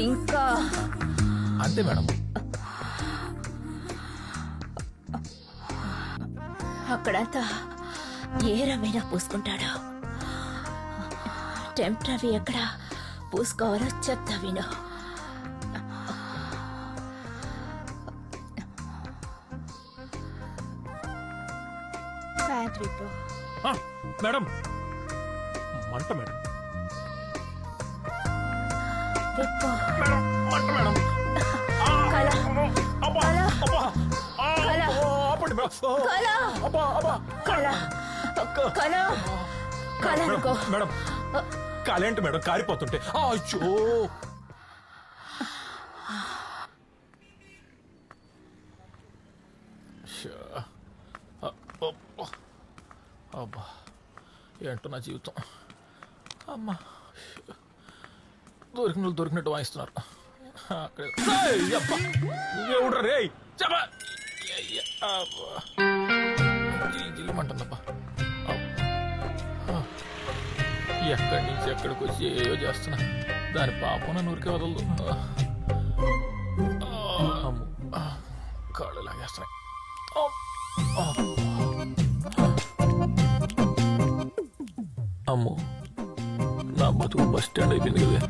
Speaker 16: ఇంకా
Speaker 11: అంతే మేడం.
Speaker 12: అక్కడంతా ఏ రవైనా పూసుకుంటాడు. టెంప్ రవి ఎక్కడ పూసుకోవాలో చెప్తా విను.
Speaker 11: మేడం మంట మేడం మేడం కాలేంటి మేడం కారిపోతుంటే అయ్యో అబ్బా ఏంటో నా జీవితం. అమ్మా దొరికినట్టు వాయిస్తున్నారు. ఎవడ్రా రే జిల్లుమంటుందబ్బా. ఎక్కడి నుంచి ఎక్కడికి వచ్చి ఏయో చేస్తున్నా. దాని పాపం నన్ను ఊరికే వదలదు. కాళ్ళు లాగేస్తున్నాయి. అమ్మో నా బతుకు బస్ స్టాండ్ అయిపోయింది కదా.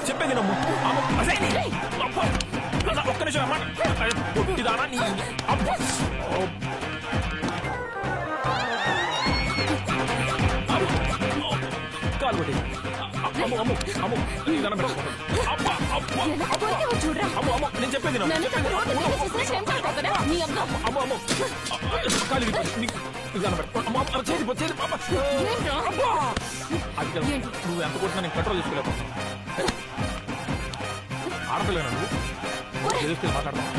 Speaker 11: చెప్పేది నమ్ము. ఒక్క నిమిషం అమ్మా పొట్టిదానా నీ కాలు కొట్టి నేను చెప్పేది నువ్వు ఎంత కొట్టినా నేను కంట్రోల్ చేసుకోలేకపో. ఆడపిల్లేనా నువ్వు? తెలిస్తే మాట్లాడతావు.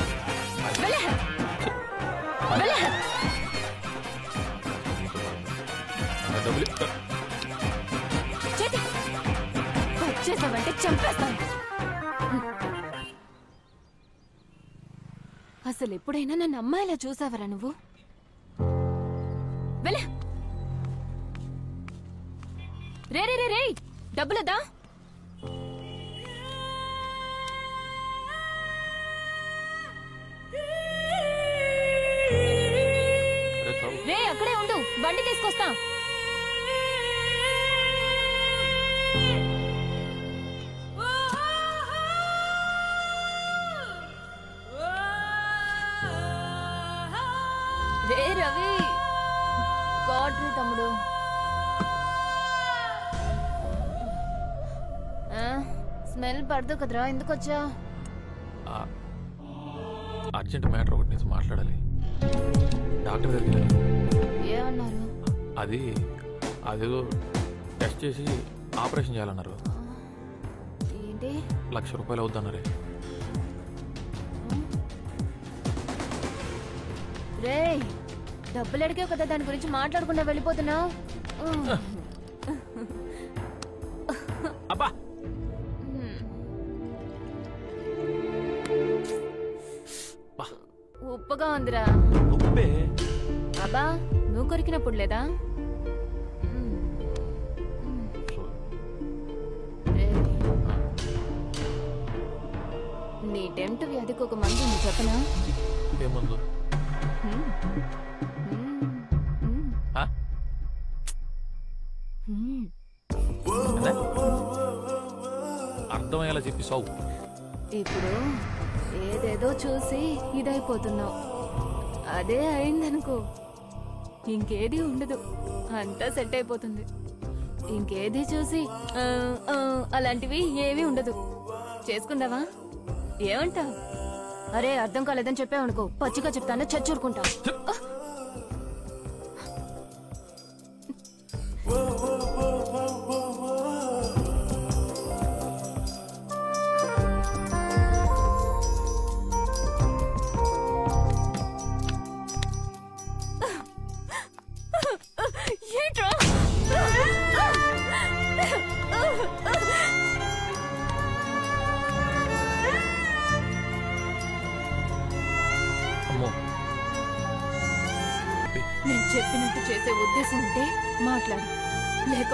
Speaker 11: డబ్బులు
Speaker 3: చేసావంటే చంపేస్తాను. అసలు ఎప్పుడైనా నన్ను అమ్మాయిలా చూసావరా నువ్వు? వెళ్ళే రే రే రే రే డబ్బులదా? రే అక్కడే ఉండు, బండి తీసుకొస్తా. రే రవి గాడ్రీ తమ్ముడు. స్మెల్ పడదు కదరా, ఎందుకు వచ్చా?
Speaker 11: అర్జెంట్ మ్యాటర్ ఒకటి నుంచి మాట్లాడాలి. డాక్టర్ దగ్గర
Speaker 3: ఏమన్నారు?
Speaker 11: అదేదో టెస్ట్ చేసి ఆపరేషన్ చేయాలన్నారు.
Speaker 3: ఏంటి?
Speaker 11: 1,00,000 రూపాయలు అవుద్దన్నారే.
Speaker 3: రే డబ్బులు అడిగావు కదా, దాని గురించి మాట్లాడకుండా వెళ్ళిపోతున్నావు.
Speaker 11: అబ్బా
Speaker 3: ఉప్పుగా ఉందిరా.
Speaker 11: ఉప్పే
Speaker 3: అబ్బా నువ్వు కొరికినప్పుడు లేదా? నీ టెంప్ట్ వ్యాధికి ఒక మందు ఉంది, చెప్పనా?
Speaker 11: ఏముందు? అర్థమయ్యేలా చెప్పి సావు.
Speaker 3: ఇప్పుడు ఏదేదో చూసి ఇదైపోతున్నావు. అదే అయిందనుకో ఇంకేది ఉండదు, అంతా సెట్ అయిపోతుంది. ఇంకేది చూసి అలాంటివి ఏమీ ఉండదు. చేసుకుందావా? ఏమంటావు? అరే అర్థం కాలేదని చెప్పావనుకో పచ్చిగా చెప్తాను, చచ్చూరుకుంటా.
Speaker 16: చేసే ఉద్దేశం ఉంటే మాట్లాడు, లేక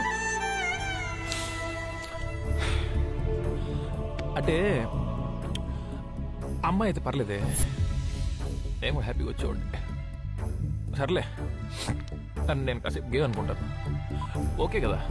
Speaker 11: అంటే అమ్మాయి అయితే పర్లేదే, నేను కూడా హ్యాపీగా వచ్చేవాడిని. సర్లే, నన్ను నేను కాసేపు గేమ్ అనుకుంటాను. ఓకే కదా?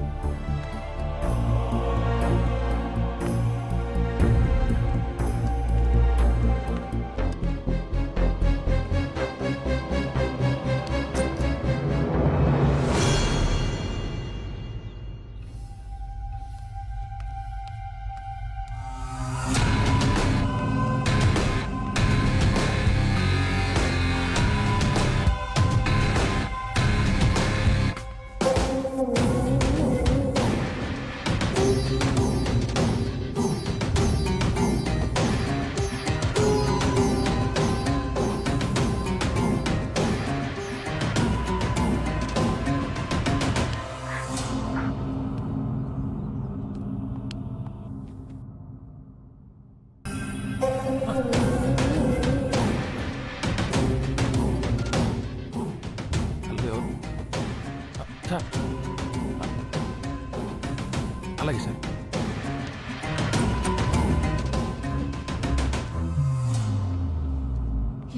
Speaker 11: అలాగే సార్.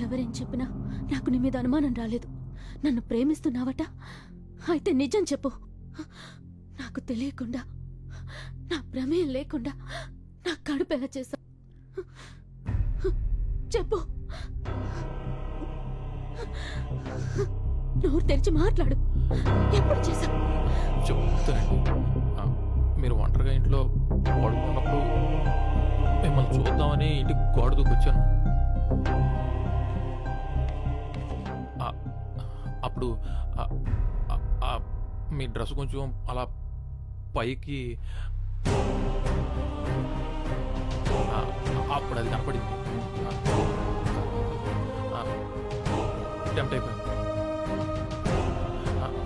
Speaker 3: ఎవరేం చెప్పినా నాకు నీ మీద అనుమానం రాలేదు. నన్ను ప్రేమిస్తున్నావట, అయితే నిజం చెప్పు. నాకు తెలియకుండా, నా ప్రమేయం లేకుండా నా కడుపు ఎలా చేశా చెప్పు. నోరు తెరిచి మాట్లాడు. ఎప్పుడు చేశా
Speaker 11: చెప్తానండి. మీరు ఒంటరిగా ఇంట్లో పడుకున్నప్పుడు మిమ్మల్ని చూద్దామని ఇంటికి గోడ దూకొచ్చాను. అప్పుడు మీ డ్రెస్ కొంచెం అలా పైకి, అప్పుడు అది కనపడింది. టెంప్ట్ అయిపోయాను.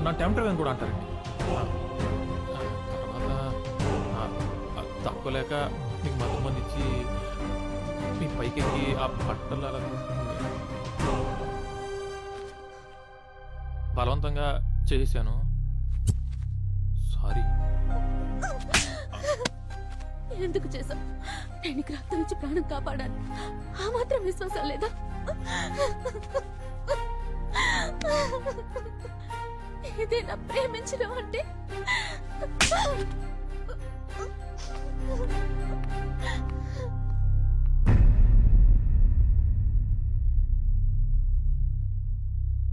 Speaker 11: నా టెంప్ట్ అయిపోయాను కూడా అంటారండి. తర్వాత తక్కువలేక మీకు మత్తమంది ఇచ్చి మీ పైకెక్కి ఆ బట్టలు అలా బలవంతంగా చేశాను. సారీ.
Speaker 3: ఎందుకు చేశావు? నేను నీకు రక్తం ఇచ్చి ప్రాణం కాపాడాను. ఆ మాత్రం విశ్వాసం లేదా? ఇదేనా ప్రేమించడం అంటే?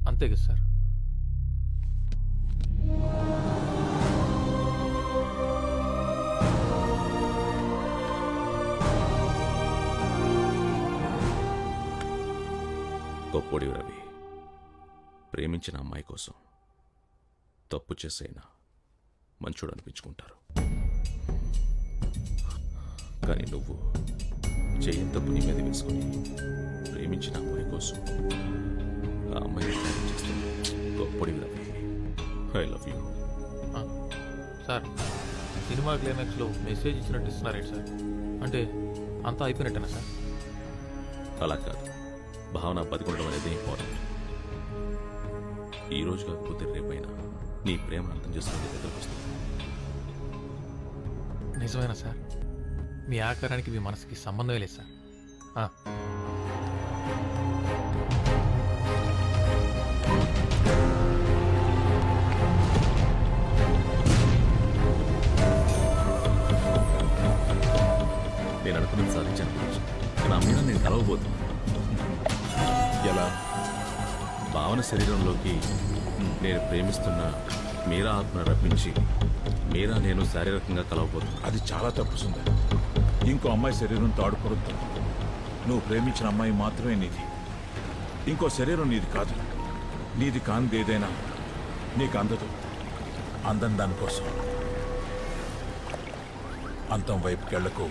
Speaker 11: అంతే కదా సార్.
Speaker 4: గొప్పోడి రవి, ప్రేమించిన అమ్మాయి కోసం తప్పు చేసైనా మంచోడు అనిపించుకుంటారు. కానీ నువ్వు చేయని తప్పు నీ మీద వేసుకుని ప్రేమించిన అమ్మాయి కోసం ఆ అమ్మాయి చేస్తుంది. గొప్పోడి Ravi, I love you.
Speaker 11: Sir, cinema క్లైమాక్స్లో మెసేజ్ ఇచ్చినట్టు ఇస్తున్నారేంటి సార్? అంటే అంతా అయిపోయినట్టేనా సార్?
Speaker 4: అలా కాదు, భావన బతికొండడం అనేది ఇంపార్టెంట్. ఈ రోజు కాకపోతే రేపైనా నీ ప్రేమ అర్థం చేసుకునే దగ్గరకు వస్తుంది.
Speaker 11: నిజమేనా సార్? మీ ఆకారానికి మీ మనసుకి సంబంధమే లేదు సార్.
Speaker 4: నేను అనుకున్నది సాధించాను గురించి. నా మీద నేను కలవబోతున్నాను. ఎలా? భావన శరీరంలోకి నేను ప్రేమిస్తున్న మీరా ఆత్మను రప్పించి మీరా నేను శారీరకంగా కలవబోతున్నాను.
Speaker 2: అది చాలా తప్పు సుందర్. ఇంకో అమ్మాయి శరీరంతో ఆడుకోవద్దు. నువ్వు ప్రేమించిన అమ్మాయి మాత్రమే నీది. ఇంకో శరీరం నీది కాదు. నీది కానిది ఏదైనా నీకు అందదు. అందం దానికోసం అంతం వైపుకెళ్లకు.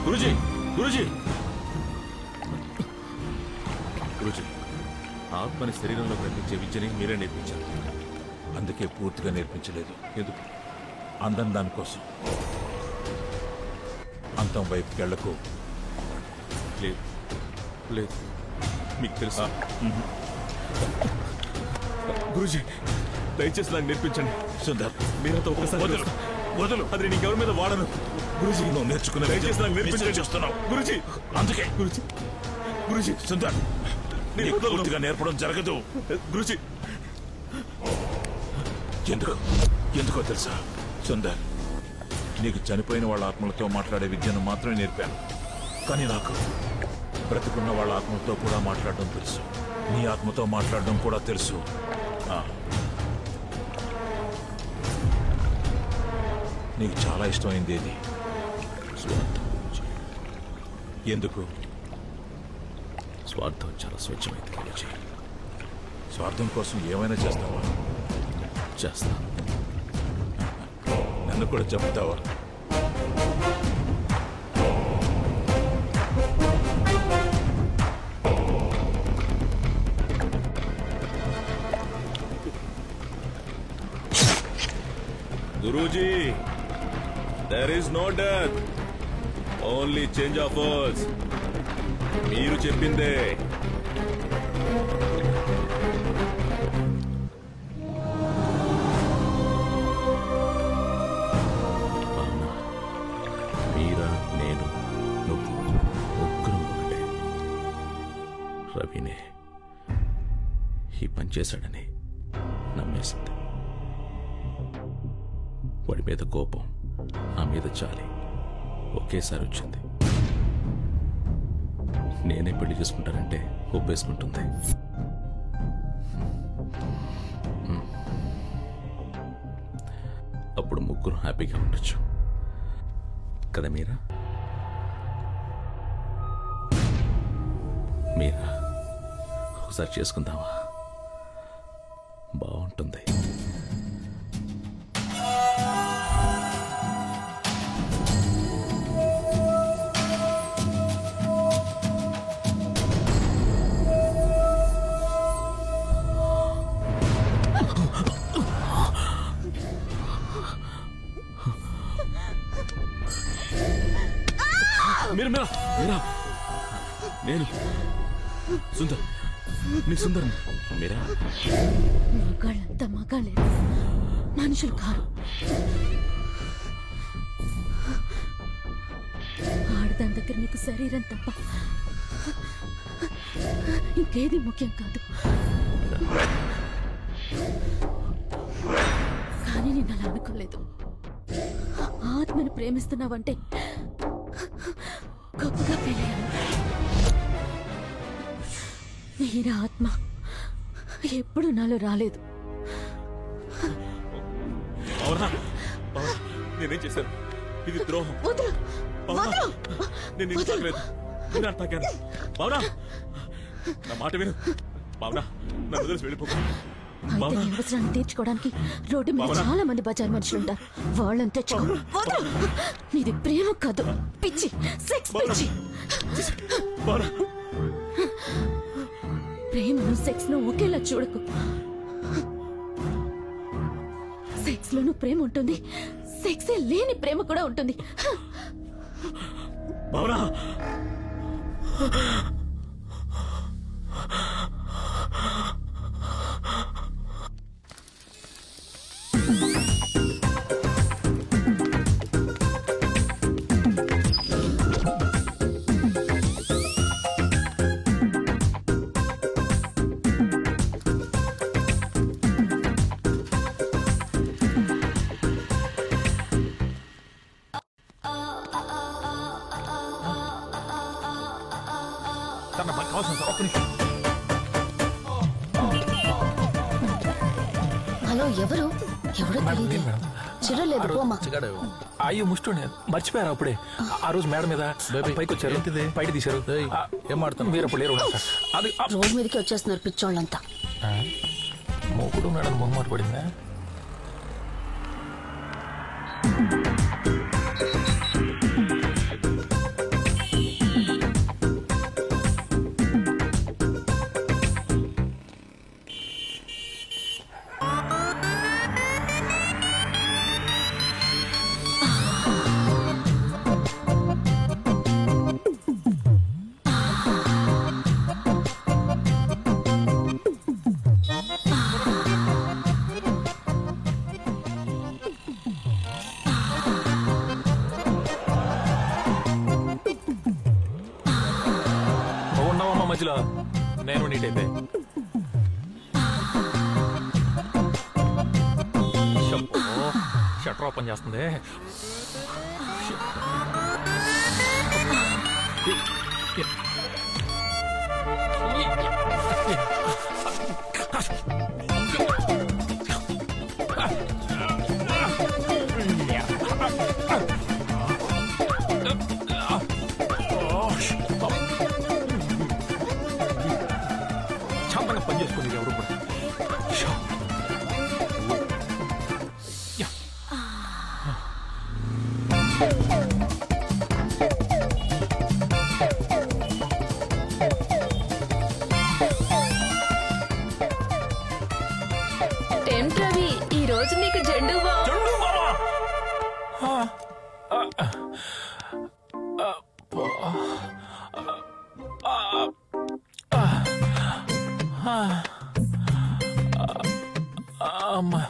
Speaker 4: గురుజీ, గురుజీ, గురుజీ, ఆత్మని శరీరంలో కనిపించే విద్యని మీరే నేర్పించారు.
Speaker 2: అందుకే పూర్తిగా నేర్పించలేదు.
Speaker 4: ఎందుకు?
Speaker 2: అందం దానికోసం. అంతం వైపుకెళ్లకు.
Speaker 4: లేదు లేదు, మీకు తెలుసా గురుజీ దయచేసి నాకు నేర్పించండి. సుందర్ మీరంతా ఒక్కసారి వదలు. అది నేను ఇంకెవరి మీద వాడను. గురుజీ నువ్వు నేర్చుకున్న దయచేసి నాకు నేర్పించండి చూస్తున్నావు గురుజీ. అందుకే గురుజీ సుందర్ నీకు పూర్తిగా నేర్పడం జరగదు గురుజీ. ఎందుకో తెలుసా సుందర్, నీకు చనిపోయిన వాళ్ళ ఆత్మలతో మాట్లాడే విద్యను మాత్రమే నేర్పాను. కానీ నాకు బ్రతికున్న వాళ్ళ ఆత్మలతో కూడా మాట్లాడడం తెలుసు. నీ ఆత్మతో మాట్లాడడం కూడా తెలుసు. నీకు చాలా ఇష్టమైంది ఏది? స్వార్థం. ఎందుకు? స్వార్థం చాలా స్వచ్ఛమైంది. స్వార్థం కోసం ఏమైనా చేస్తావా? చేస్తా. నన్ను కూడా చెప్తావా? Guruji, there is no death, only change of words. మీరు చెప్పిందే. మీరా, నేను, నువ్వు ముగ్గురం ఒకటే. రవినే ఈ పని చేశాడని నమ్మేసింది. వాడి మీద కోపం, నా మీద చాలి ఒకేసారి వచ్చింది. నేనే పెళ్లి చేసుకుంటానంటే ఒప్పేసుకుంటుంది. అప్పుడు ముగ్గురు హ్యాపీగా ఉండొచ్చు కదా మీరా? మీరా ఒకసారి చేసుకుందామా? బాగుంటుంది. నేను సుందర్, నీ సుందర్. మీరా
Speaker 3: మగాళ్ళంతా మగాళ్ళే, మనుషులు కారు. ఆడదాని దగ్గర నీకు శరీరం తప్ప ఇంకేది ముఖ్యం కాదు. కానీ నేను అలా అనుకోలేదు. ఆత్మను ప్రేమిస్తున్నావంటే గొప్పగా ఫీల్ అయ్యాను. మీరా ఆత్మ ఎప్పుడు నాలో రాలేదు.
Speaker 4: నేనేం చేశాను? ఇది ద్రోహం. నేను తాగలేదు. తాగాను. బావునా, నా మాట విను. బావునా, నా వదిలేసి వెళ్ళిపోకు.
Speaker 3: అయితే నీ అవసరాన్ని తీర్చుకోవడానికి రోడ్డు మీద చాలా మంది బజార్ మనుషులు ఉంటారు. వాళ్ళని తెచ్చుకో. నీది ప్రేమ కాదు, పిచ్చి, సెక్స్ పిచ్చి. ప్రేమను సెక్స్ ను ఒకేలా చూడకు. సెక్స్ లోనూ ప్రేమ ఉంటుంది, సెక్స్ లేని ప్రేమ కూడా ఉంటుంది.
Speaker 12: హలో, ఎవరు? ఎవరో తెలియదు. చిరలేదు పోమా.
Speaker 17: అయ్యో ముష్టి మర్చిపోయారు. అప్పుడే ఆ రోజు మేడం మీద పైకి వచ్చారు, బయట తీశారు. ఏం మాడుతాను? మీరు అప్పుడు లేరు. అది
Speaker 12: రోడ్ మీదకి వచ్చేస్తున్నారు పిచ్చోళ్ళంతా.
Speaker 17: మూకుడు మేడం మొహమాట పడిందా? నేను నీట్ అయితే షట్టర్ ఓపెన్ చేస్తుంది. శాంతంగా పని చేసుకుని ఎవరు కూడా
Speaker 3: రవి ఈ రోజు నీకు జెండు
Speaker 17: అమ్మా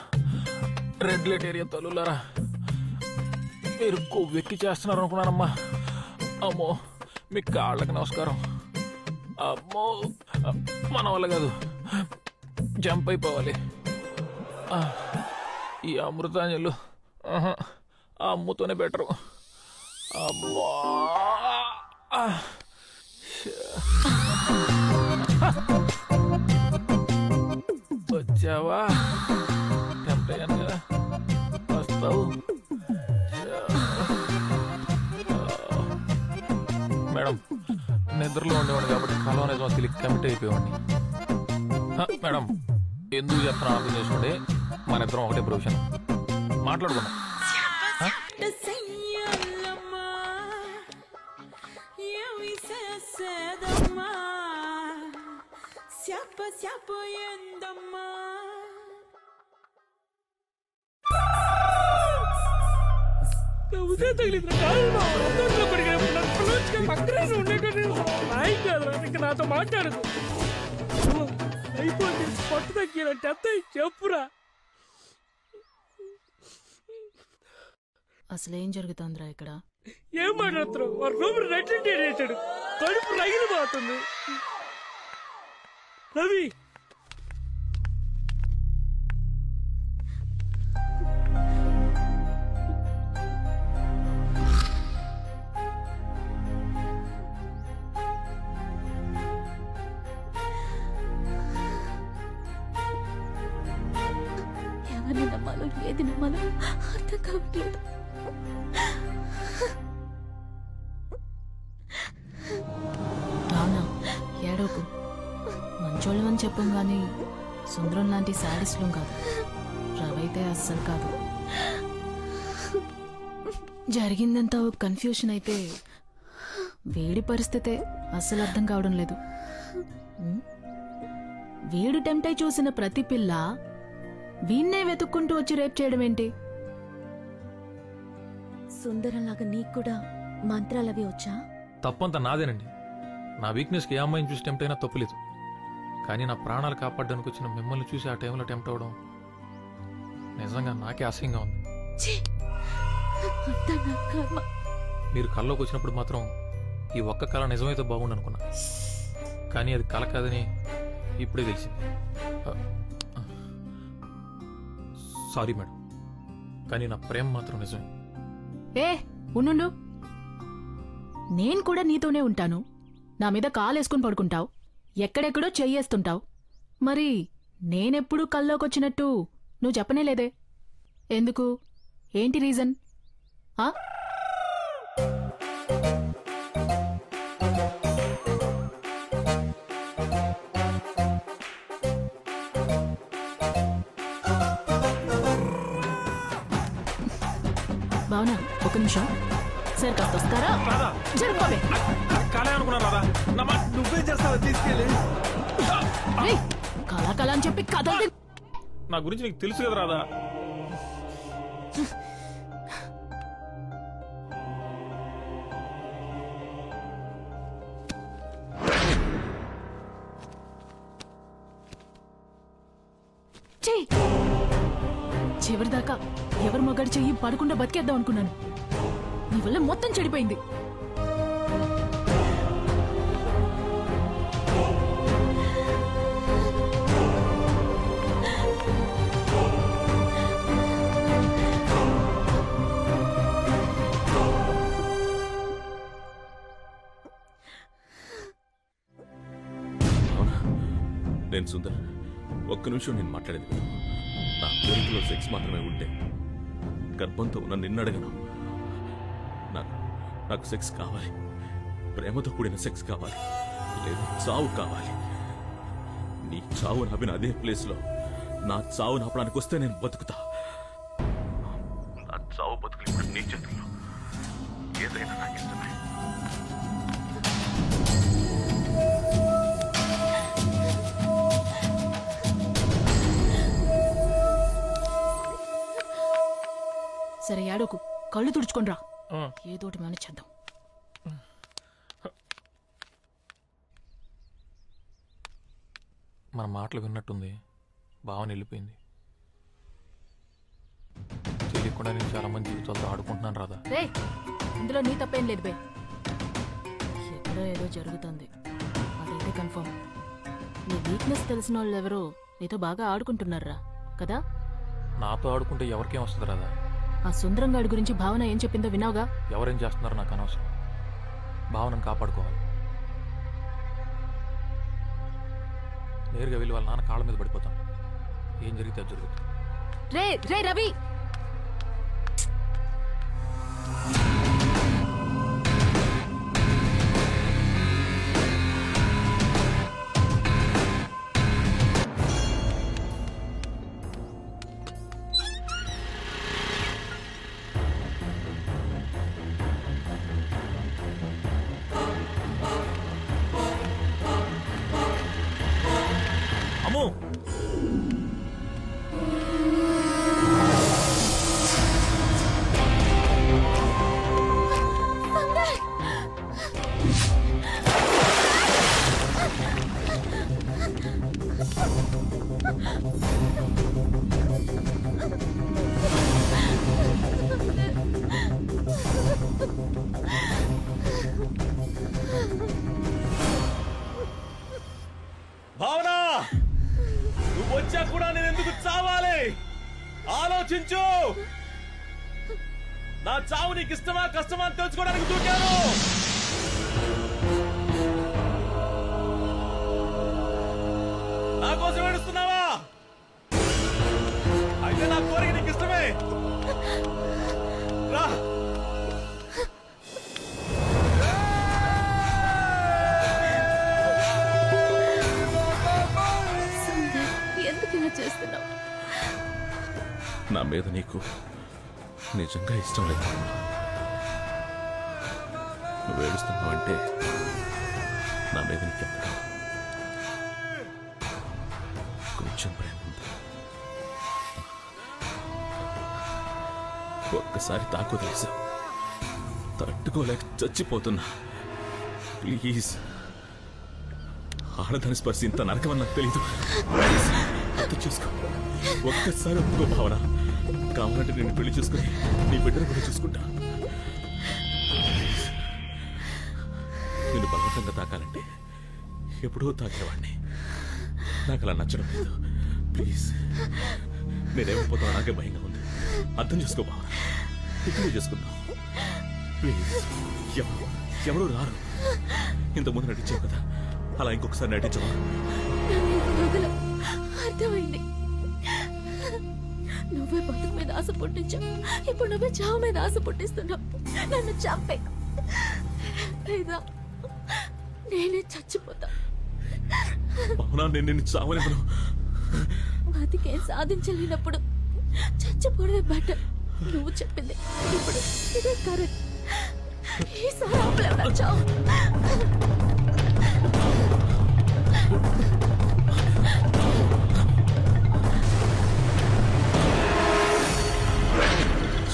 Speaker 17: రెడ్ లైట్ ఏరియా తల్లులారా మీరు కొవ్వెక్కి చేస్తున్నారు అనుకున్నానమ్మా. అమ్మో మీ కాళ్ళకి నమస్కారం. అమ్మో మన వల్ల కాదు, జంప్ అయిపోవాలి. ఈ అమృతాంజలు ఆ అమ్ముతోనే బెటరు. అమ్మా వచ్చావా? టెంప్ట్ అయ్యాను కదా, వస్తావు. మేడం నిద్రలో ఉండేవాడిని కాబట్టి కలవ నిజం తెలియక కమిట్ అయిపోయేవాడిని. మేడం ఎందుకు చెప్తున్నా అర్థం చేసుకోండి. మన ఇద్దరం ఒకటే ప్రొఫెషన్, మాట్లాడుకున్నాం.
Speaker 8: నాతో మాట్లాడదు. అయిపోయింది, పట్టు తగ్గినట్టు అంత చెప్పురా.
Speaker 13: అసలు ఏం జరుగుతుందిరా ఇక్కడ?
Speaker 8: ఏం మాట్లాడుతున్నావు? వాడు రూమ్ రెట్టింటి వేసాడు, కడుపు రగిలిపోతుంది. రవి
Speaker 3: ఎవరిని నమ్మాలో ఏది నమ్మాలో అర్థం కావట్లేదు.
Speaker 13: అవునా, ఏడోకు. మంచోళ్ళం అని చెప్పాం కానీ సుందరం లాంటి శారీస్లో కాదు. రవైతే అస్సలు కాదు. జరిగిందంతా కన్ఫ్యూషన్ అయితే వేడి పరిస్థితే అస్సలు అర్థం కావడం లేదు. వీడు టెంప్ట్ అయి చూసిన ప్రతి పిల్ల వీణ్ణే వెతుక్కుంటూ వచ్చి రేప్ చేయడం ఏంటి?
Speaker 3: సుందరంలాగా నీకు కూడా మంత్రాలవి వచ్చా?
Speaker 17: తప్పంతా నాదేనండి. నా వీక్నెస్కి ఏ అమ్మాయిని చూసి టెంప్ట్ అయినా తప్పులేదు. కానీ నా ప్రాణాలు కాపాడడానికి వచ్చిన మిమ్మల్ని చూసి ఆ టైంలో టెంప్ట్ అవడం నిజంగా నాకే అసహ్యంగా ఉంది. మీరు కల్లోకి వచ్చినప్పుడు మాత్రం ఈ ఒక్క కళ నిజమైతే బాగుండు అనుకున్నా. కానీ అది కళ కాదని ఇప్పుడే తెలిసింది. సారీ మేడం, కానీ నా ప్రేమ మాత్రం నిజమే.
Speaker 13: ఏ ఉండు, నేను కూడా నీతోనే ఉంటాను. నా మీద కాలేసుకుని పడుకుంటావు, ఎక్కడెక్కడో చెయ్యేస్తుంటావు. మరి నేనెప్పుడు కల్లోకొచ్చినట్టు నువ్వు చెప్పనే లేదే. ఎందుకు? ఏంటి రీజన్? భావన ఒక నిమిషం సార్, కాస్త వస్తారా? జరుపుకోవే.
Speaker 17: నువ్వే చేస్తావా? తీసుకెళ్ళి
Speaker 13: కళా కళ అని చెప్పి కథ
Speaker 17: నా గురించి నీకు తెలుసు కదా రాదా?
Speaker 13: చివరిదాకా ఎవరు మగాడు చెయ్యి పడకుండా బతికేద్దాం అనుకున్నాను. నీ వల్ల మొత్తం చెడిపోయింది.
Speaker 4: సెకండ్ సుందర్, ఒక్క నిమిషం నేను మాట్లాడేది విను. నా కోరికలో సెక్స్ మాత్రమే ఉంటే గర్భంతో ఉన్న నిన్ను అడగను. నాకు సెక్స్ కావాలి, ప్రేమతో కూడిన సెక్స్ కావాలి, లేదా చావు కావాలి. నీ చావు నవ్విన అదే ప్లేస్లో నా చావు నాపడానికి వస్తే నేను బతుకుతా. నా చావు బతుకులు ఇప్పుడు నీ చేతుల్లో. ఏదైనా నాకు ఇష్టమే.
Speaker 13: సరే ఏడోకు, కళ్ళు తుడుచుకోనరా. ఏదోటి మనం చేద్దాం.
Speaker 17: మన మాటలు విన్నట్టుంది. భావన వెళ్ళిపోయింది. తెలియకుండా నేను చాలా మంది జీవితాలతో ఆడుకుంటున్నాను రాదా.
Speaker 13: రే, ఇందులో నీ తప్పేం లేదు బే. ఎక్కడో ఏదో జరుగుతుంది, అదైతే కన్ఫర్మ్. నీ వీక్నెస్ తెలిసిన వాళ్ళు ఎవరో నీతో బాగా ఆడుకుంటున్నారా కదా.
Speaker 17: నాతో ఆడుకుంటే ఎవరికేం వస్తుంది రాదా.
Speaker 13: ఆ సుందరంగాడి గురించి భావన ఏం చెప్పిందో విన్నావుగా.
Speaker 17: ఎవరేం చేస్తున్నారో నాకు అనవసరం. భావనను కాపాడుకోవాలి. నేరుగా వెళ్ళి వాళ్ళ నాన్న కాళ్ళ మీద పడిపోతాను. ఏం జరిగితే అది జరుగుతుంది.
Speaker 13: రే రే రవి,
Speaker 4: అమ్మో భావన, నువ్వు వచ్చా కూడా నేను ఎందుకు చావాలి? ఆలోచించు. నా చావు నీకు ఇష్టమా కష్టమా అని తెలుసుకోవడానికి దూకాను. నా కోసం ఏడుస్తున్నావా? అయితే నా కోరిక నీకు ఇష్టమే. రా.
Speaker 3: చేస్తున్నావు?
Speaker 4: నా మీద నీకు నిజంగా ఇష్టం లేదు. నువ్వు ఏడుస్తున్నావు అంటే నా మీద నీకెంత కొంచెం ప్రేమ ఉంది. ఒక్కసారి తాకు తెలుసా, తట్టుకోలేక చచ్చిపోతున్నా. ప్లీజ్, ఆడదాని స్పర్శ ఇంత నరకమని నాకు తెలీదు. అర్థం చేసుకో. ఒక్కసారి ఒప్పుకో భావన. కావాలంటే నేను పెళ్లి చేసుకుని నీ బిడ్డను కూడా చూసుకుంటా. నేను బలవంతంగా తాకాలంటే ఎప్పుడో తాకేవాడిని. నాకు అలా నచ్చడం లేదు. ప్లీజ్, నేనేమైపోతావు నాకే భయంగా ఉంది. అర్థం చేసుకో భావన. ఇక్కడే చేసుకుందాం ప్లీజ్. ఎవరు రారు. ఇంతకుముందు నటించావు కదా, అలా ఇంకొకసారి నటించవా?
Speaker 3: అర్థమైంది. నువ్వే బతుకు మీద ఆశ పుట్టించావు, ఇప్పుడు నువ్వే చావు మీద ఆశ పుట్టిస్తున్నావు. నన్ను చంపే, లేదా నేనే చచ్చిపోతా.
Speaker 4: నేను చావనివ్వను.
Speaker 3: బతికేం సాధించలేనప్పుడు చచ్చిపోవడమే బెటర్. నువ్వు చెప్పింది ఇప్పుడు ఇదే కరెక్ట్. ఈసారి ఆపలేవు చావు.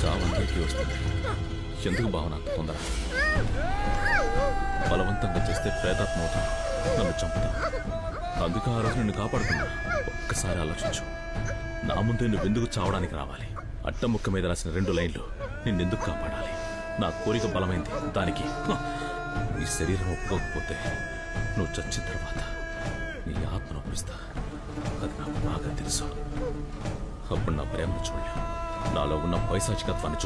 Speaker 4: చావందరికీ వస్తుంది. ఎందుకు భావన అంత తొందర? బలవంతంగా చేస్తే ప్రేతాత్మ అవుతాను, నన్ను చంపుతాను. అందుకే ఆ రోజు నిన్ను కాపాడుకున్నా. ఒక్కసారి ఆలోచించు. నా ముందే నువ్వెందుకు చావడానికి రావాలి? అట్టముక్క మీద రాసిన 2 లైన్లు నిన్నెందుకు కాపాడాలి? నా కోరిక బలమైంది. దానికి నీ శరీరం ఒప్పుకోకపోతే నువ్వు చచ్చిన తర్వాత నీ ఆత్మను ఒప్పిస్తా. అది నాకు బాగా తెలుసు. అప్పుడు నా ప్రేమను చూడలేవు. నాలో ఉన్న పైశాచికత్వాన్ని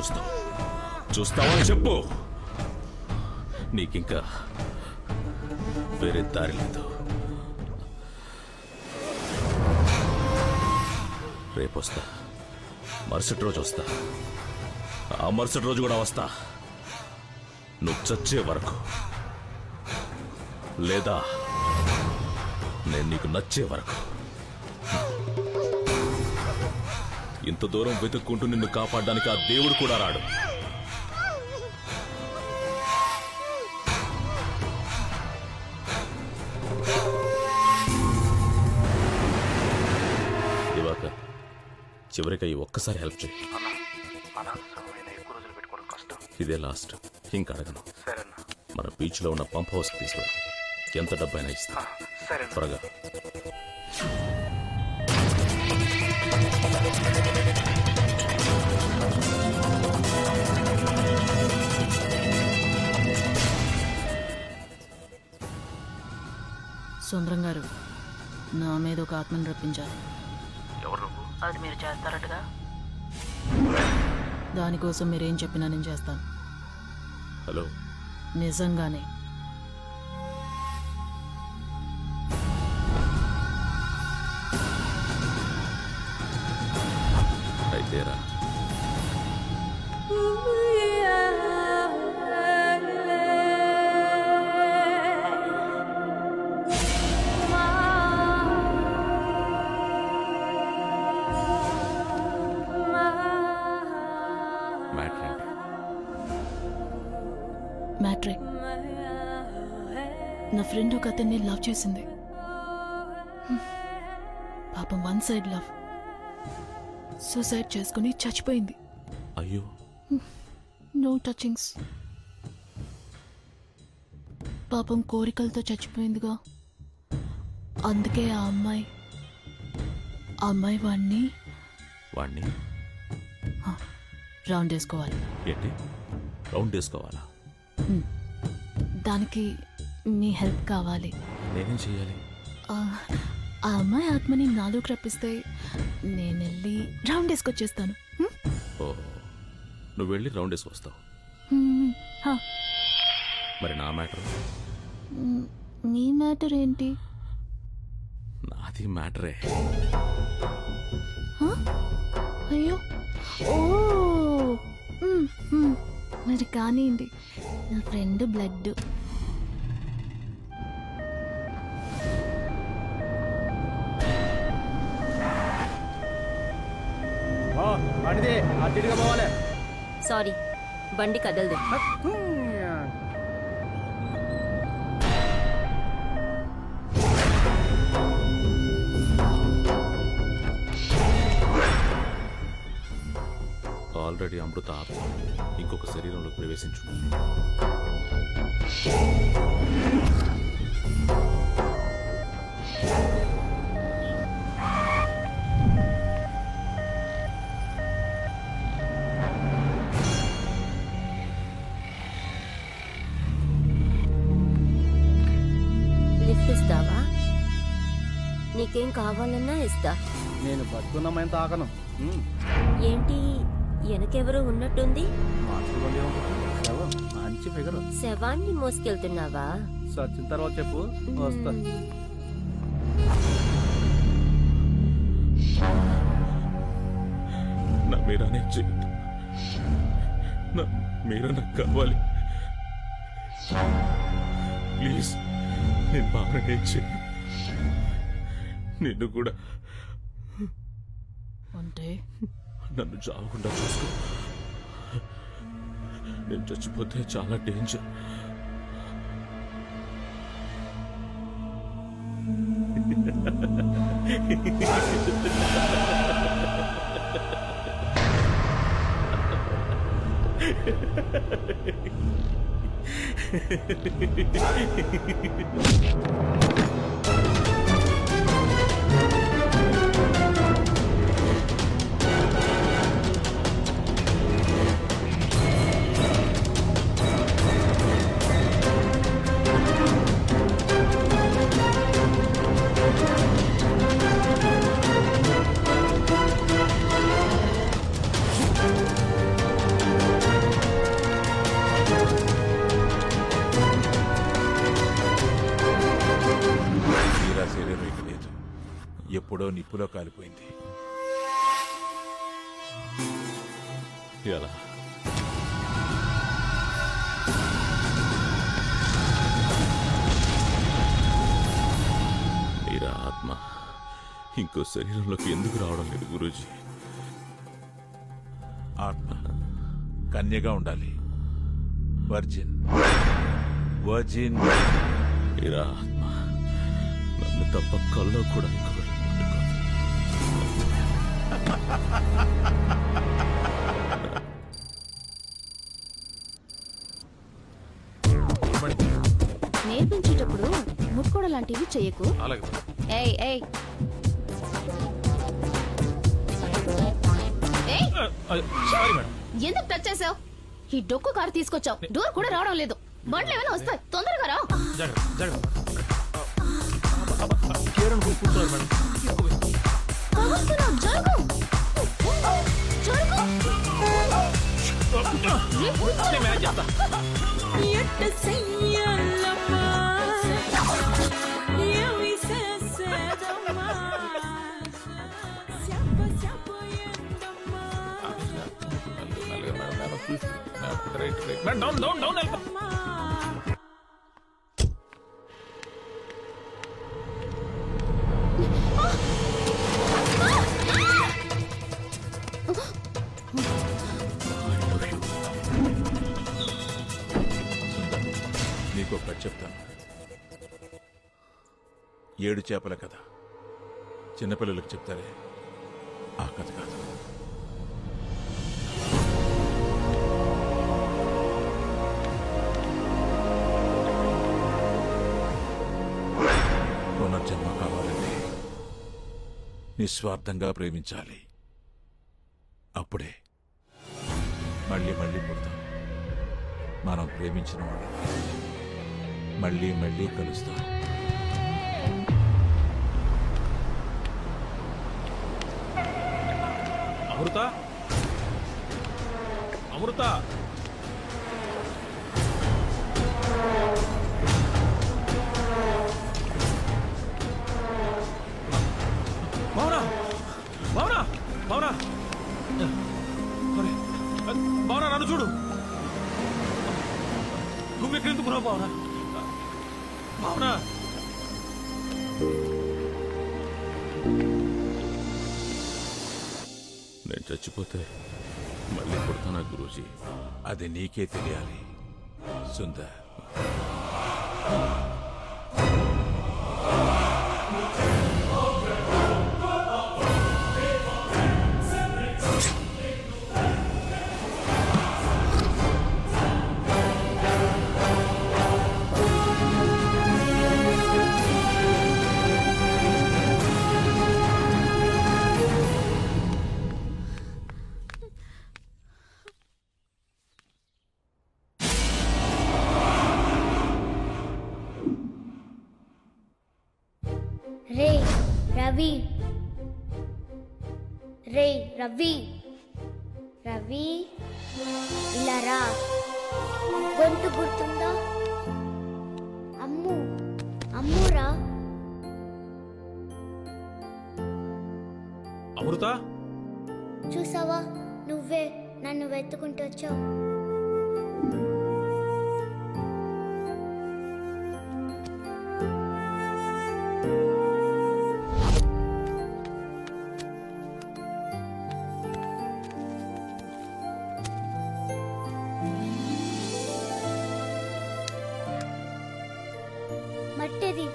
Speaker 4: చూస్తావా అని చెప్పు. నీకింకా వేరే దారి లేదు. రేపు వస్తా, మరుసటి రోజు వస్తా, ఆ మరుసటి రోజు కూడా వస్తా, నువ్వు చచ్చే వరకు, లేదా నేను నీకు నచ్చే వరకు. ఇంత దూరం వెతుక్కుంటూ నిన్ను కాపాడడానికి ఆ దేవుడు కూడా రాడు. దివాకర్, చివరికి ఈ ఒక్కసారి హెల్ప్ చేయి. ఇదే లాస్ట్, ఇంక అడగను. మన బీచ్ లో ఉన్న పంప్ హౌస్ తీసుకురా, ఎంత డబ్బైనా ఇస్తా. త్వరగా.
Speaker 13: సుందరం గారు, నా మీద ఒక ఆత్మను రప్పించారు.
Speaker 17: ఎవరు?
Speaker 13: అది మీరు చేస్తారటగా. దానికోసం మీరేం చెప్పినా నేను చేస్తాను.
Speaker 4: హలో,
Speaker 13: నిజంగానే.
Speaker 4: అయితేరా.
Speaker 13: మ్యాట్రే, నా ఫ్రెండ్ ఒక అతన్ని లవ్ చేసింది. పాపం వన్ సైడ్ లవ్. సూసైడ్ చేసుకుని చచ్చిపోయింది.
Speaker 4: అయ్యో.
Speaker 13: No touchings. పాపం కోరికలతో చచ్చిపోయిందిగా. అందుకే ఆ అమ్మాయి వాణ్ణి రౌండ్ వేసుకోవాలి.
Speaker 4: ఏంటి రౌండ్ వేసుకోవాలా?
Speaker 13: దానికి మీ హెల్ప్ కావాలి.
Speaker 4: నేనేం చేయాలి?
Speaker 13: ఆ అమ్మాయి ఆత్మని నాలోకి రప్పిస్తే నేను వెళ్ళి రౌండ్ వేసుకొచ్చేస్తాను.
Speaker 4: ఓ, నువ్వు వెళ్ళి రౌండ్ వేసుకొస్తావు. మరి నా మ్యాటర్?
Speaker 13: నీ మ్యాటర్ ఏంటి?
Speaker 4: నాది మ్యాటరే.
Speaker 13: అయ్యో, ఓ మరి కానివ్వండి. నా ఫ్రెండ్ బ్లడ్.
Speaker 12: సారీ, బండి కదలదు.
Speaker 4: ఆల్రెడీ అమృత ఆత్మ ఇంకొక శరీరంలోకి ప్రవేశించు.
Speaker 12: లిఫ్ట్ ఇస్తావా? నీకేం కావాలన్నా ఇస్తా.
Speaker 15: నేను బతుకున్నామని తాకను.
Speaker 12: ఏంటి వెనకెవరో ఉన్నట్టుంది?
Speaker 15: మంచి ఫిగర్.
Speaker 12: శవాన్ని మోసుకెళ్తున్నావా?
Speaker 15: సచ్చిన తర్వాత చెప్పు, వస్తా.
Speaker 4: నా మీరానే చేయద్దు. నా మీరా నాకు కావాలి. ప్లీజ్, నేను బాగానే చేయ. నిన్ను కూడా
Speaker 13: అంటే
Speaker 4: నన్ను చావకుండా చూసుకో. నేను చచ్చిపోతే చాలా డేంజర్.
Speaker 2: శరీరం ఇక లేదు, ఎప్పుడో నిప్పులో కాలిపోయింది.
Speaker 4: ఎలా? మీరా ఆత్మ ఇంకో శరీరంలోకి ఎందుకు రావడం లేదు గురూజీ?
Speaker 2: ఆత్మ కన్యగా ఉండాలి. Virgin virgin.
Speaker 4: మీరా ఆత్మ నన్ను తప్ప కల్లో కూడా ఇంకొకటి ముట్టుకోదు.
Speaker 3: నేర్పించేటప్పుడు ముట్టుకోవడం లాంటివి చెయ్యకు. ఏయ్ ఏయ్ ఎందుకు టచ్ చేసావు? ఈ డొక్కు కారు తీసుకొచ్చావు, డోర్ కూడా రావడం లేదు. బండ్లు ఏమైనా వస్తాయి, తొందరగా రా.
Speaker 2: నీకు కథ చెప్తాను. 7 చేపల కథ. చిన్నపిల్లలకు చెప్తారే ఆ కథ కాదు. పునర్జన్మ కావాలంటే నిస్వార్థంగా ప్రేమించాలి. అప్పుడే మళ్ళీ మళ్ళీ పుడతాం. మనం ప్రేమించిన వాళ్ళని మళ్ళీ మళ్ళీ కలుస్తాం.
Speaker 11: అమృత, అమృత, భావన, భావన, భావన, భావన నన్ను చూడు. నువ్వెక్కడెందుకు రావు భావన? భావన,
Speaker 4: నేను చచ్చిపోతే మళ్ళీ పుడతానా గురూజీ?
Speaker 2: అది నీకే తెలియాలి సుందర్.
Speaker 18: రే రవి, రే రవి, రవి ఇలా రా. గొంతు గుర్తుందా? అమ్ము, అమ్మురా.
Speaker 11: అమృత,
Speaker 18: చూసావా, నువ్వే నన్ను వెతుకుంటూ వచ్చావు. మట్టిది.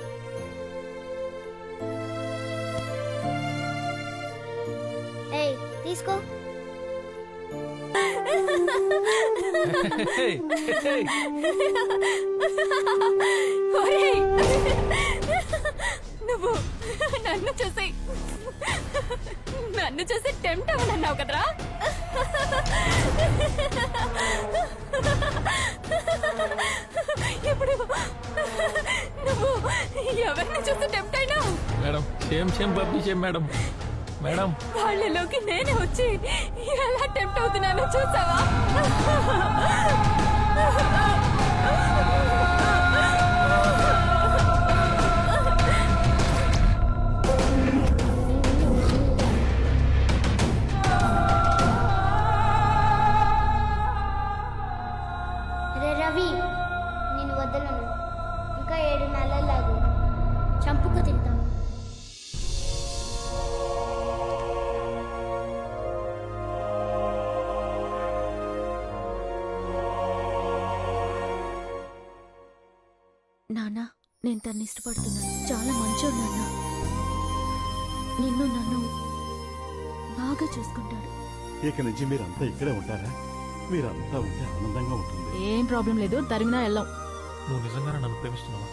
Speaker 18: ఏయ్ తీసుకో.
Speaker 3: నువ్వు నన్ను చూసి టెంప్ట్ అవ్వనన్నావు కదరా? ఇప్పుడు నువ్వు ఎవరిని చూసి టెంప్ట్ అయినావు?
Speaker 17: మేడం సేమ్ పంపించే మేడం. మేడం
Speaker 3: వాళ్ళలోకి నేనే వచ్చి ఎలా టెంప్ట్ అవుతున్నానో చూసావా? నాన్న నేను తన్ని ఇష్టపడుతున్నాను. చాలా మంచోడు నాన్న. నిన్ను నన్ను బాగా చూసుకుంటాడు.
Speaker 5: ఇక నుంచి మీరంతా ఇక్కడే ఉంటారా? మీరంతా ఉంటే ఆనందంగా ఉంటుంది.
Speaker 13: ఏం ప్రాబ్లం లేదు, తరిమినా వెళ్ళాం.
Speaker 17: నువ్వు నిజంగానే నన్ను ప్రేమిస్తున్నావా?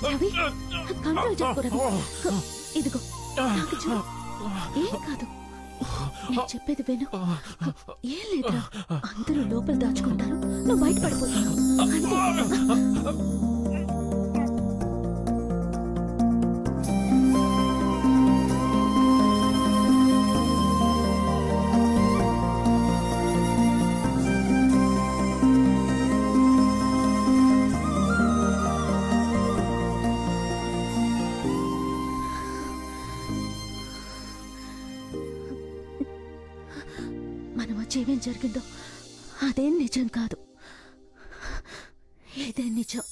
Speaker 3: రవి, కంట్రోల్ చేసుకో రవి. ఇదిగో నాకు చూడు. ఏం కాదు, నేను చెప్పేది విను. ఏం లేదురా, అందరూ లోపల దాచుకుంటారు, నువ్వు బయట పడిపోతావు అంతే. మన మధ్య ఏమేం జరిగిందో అదేం నిజం కాదు, ఇదే నిజం.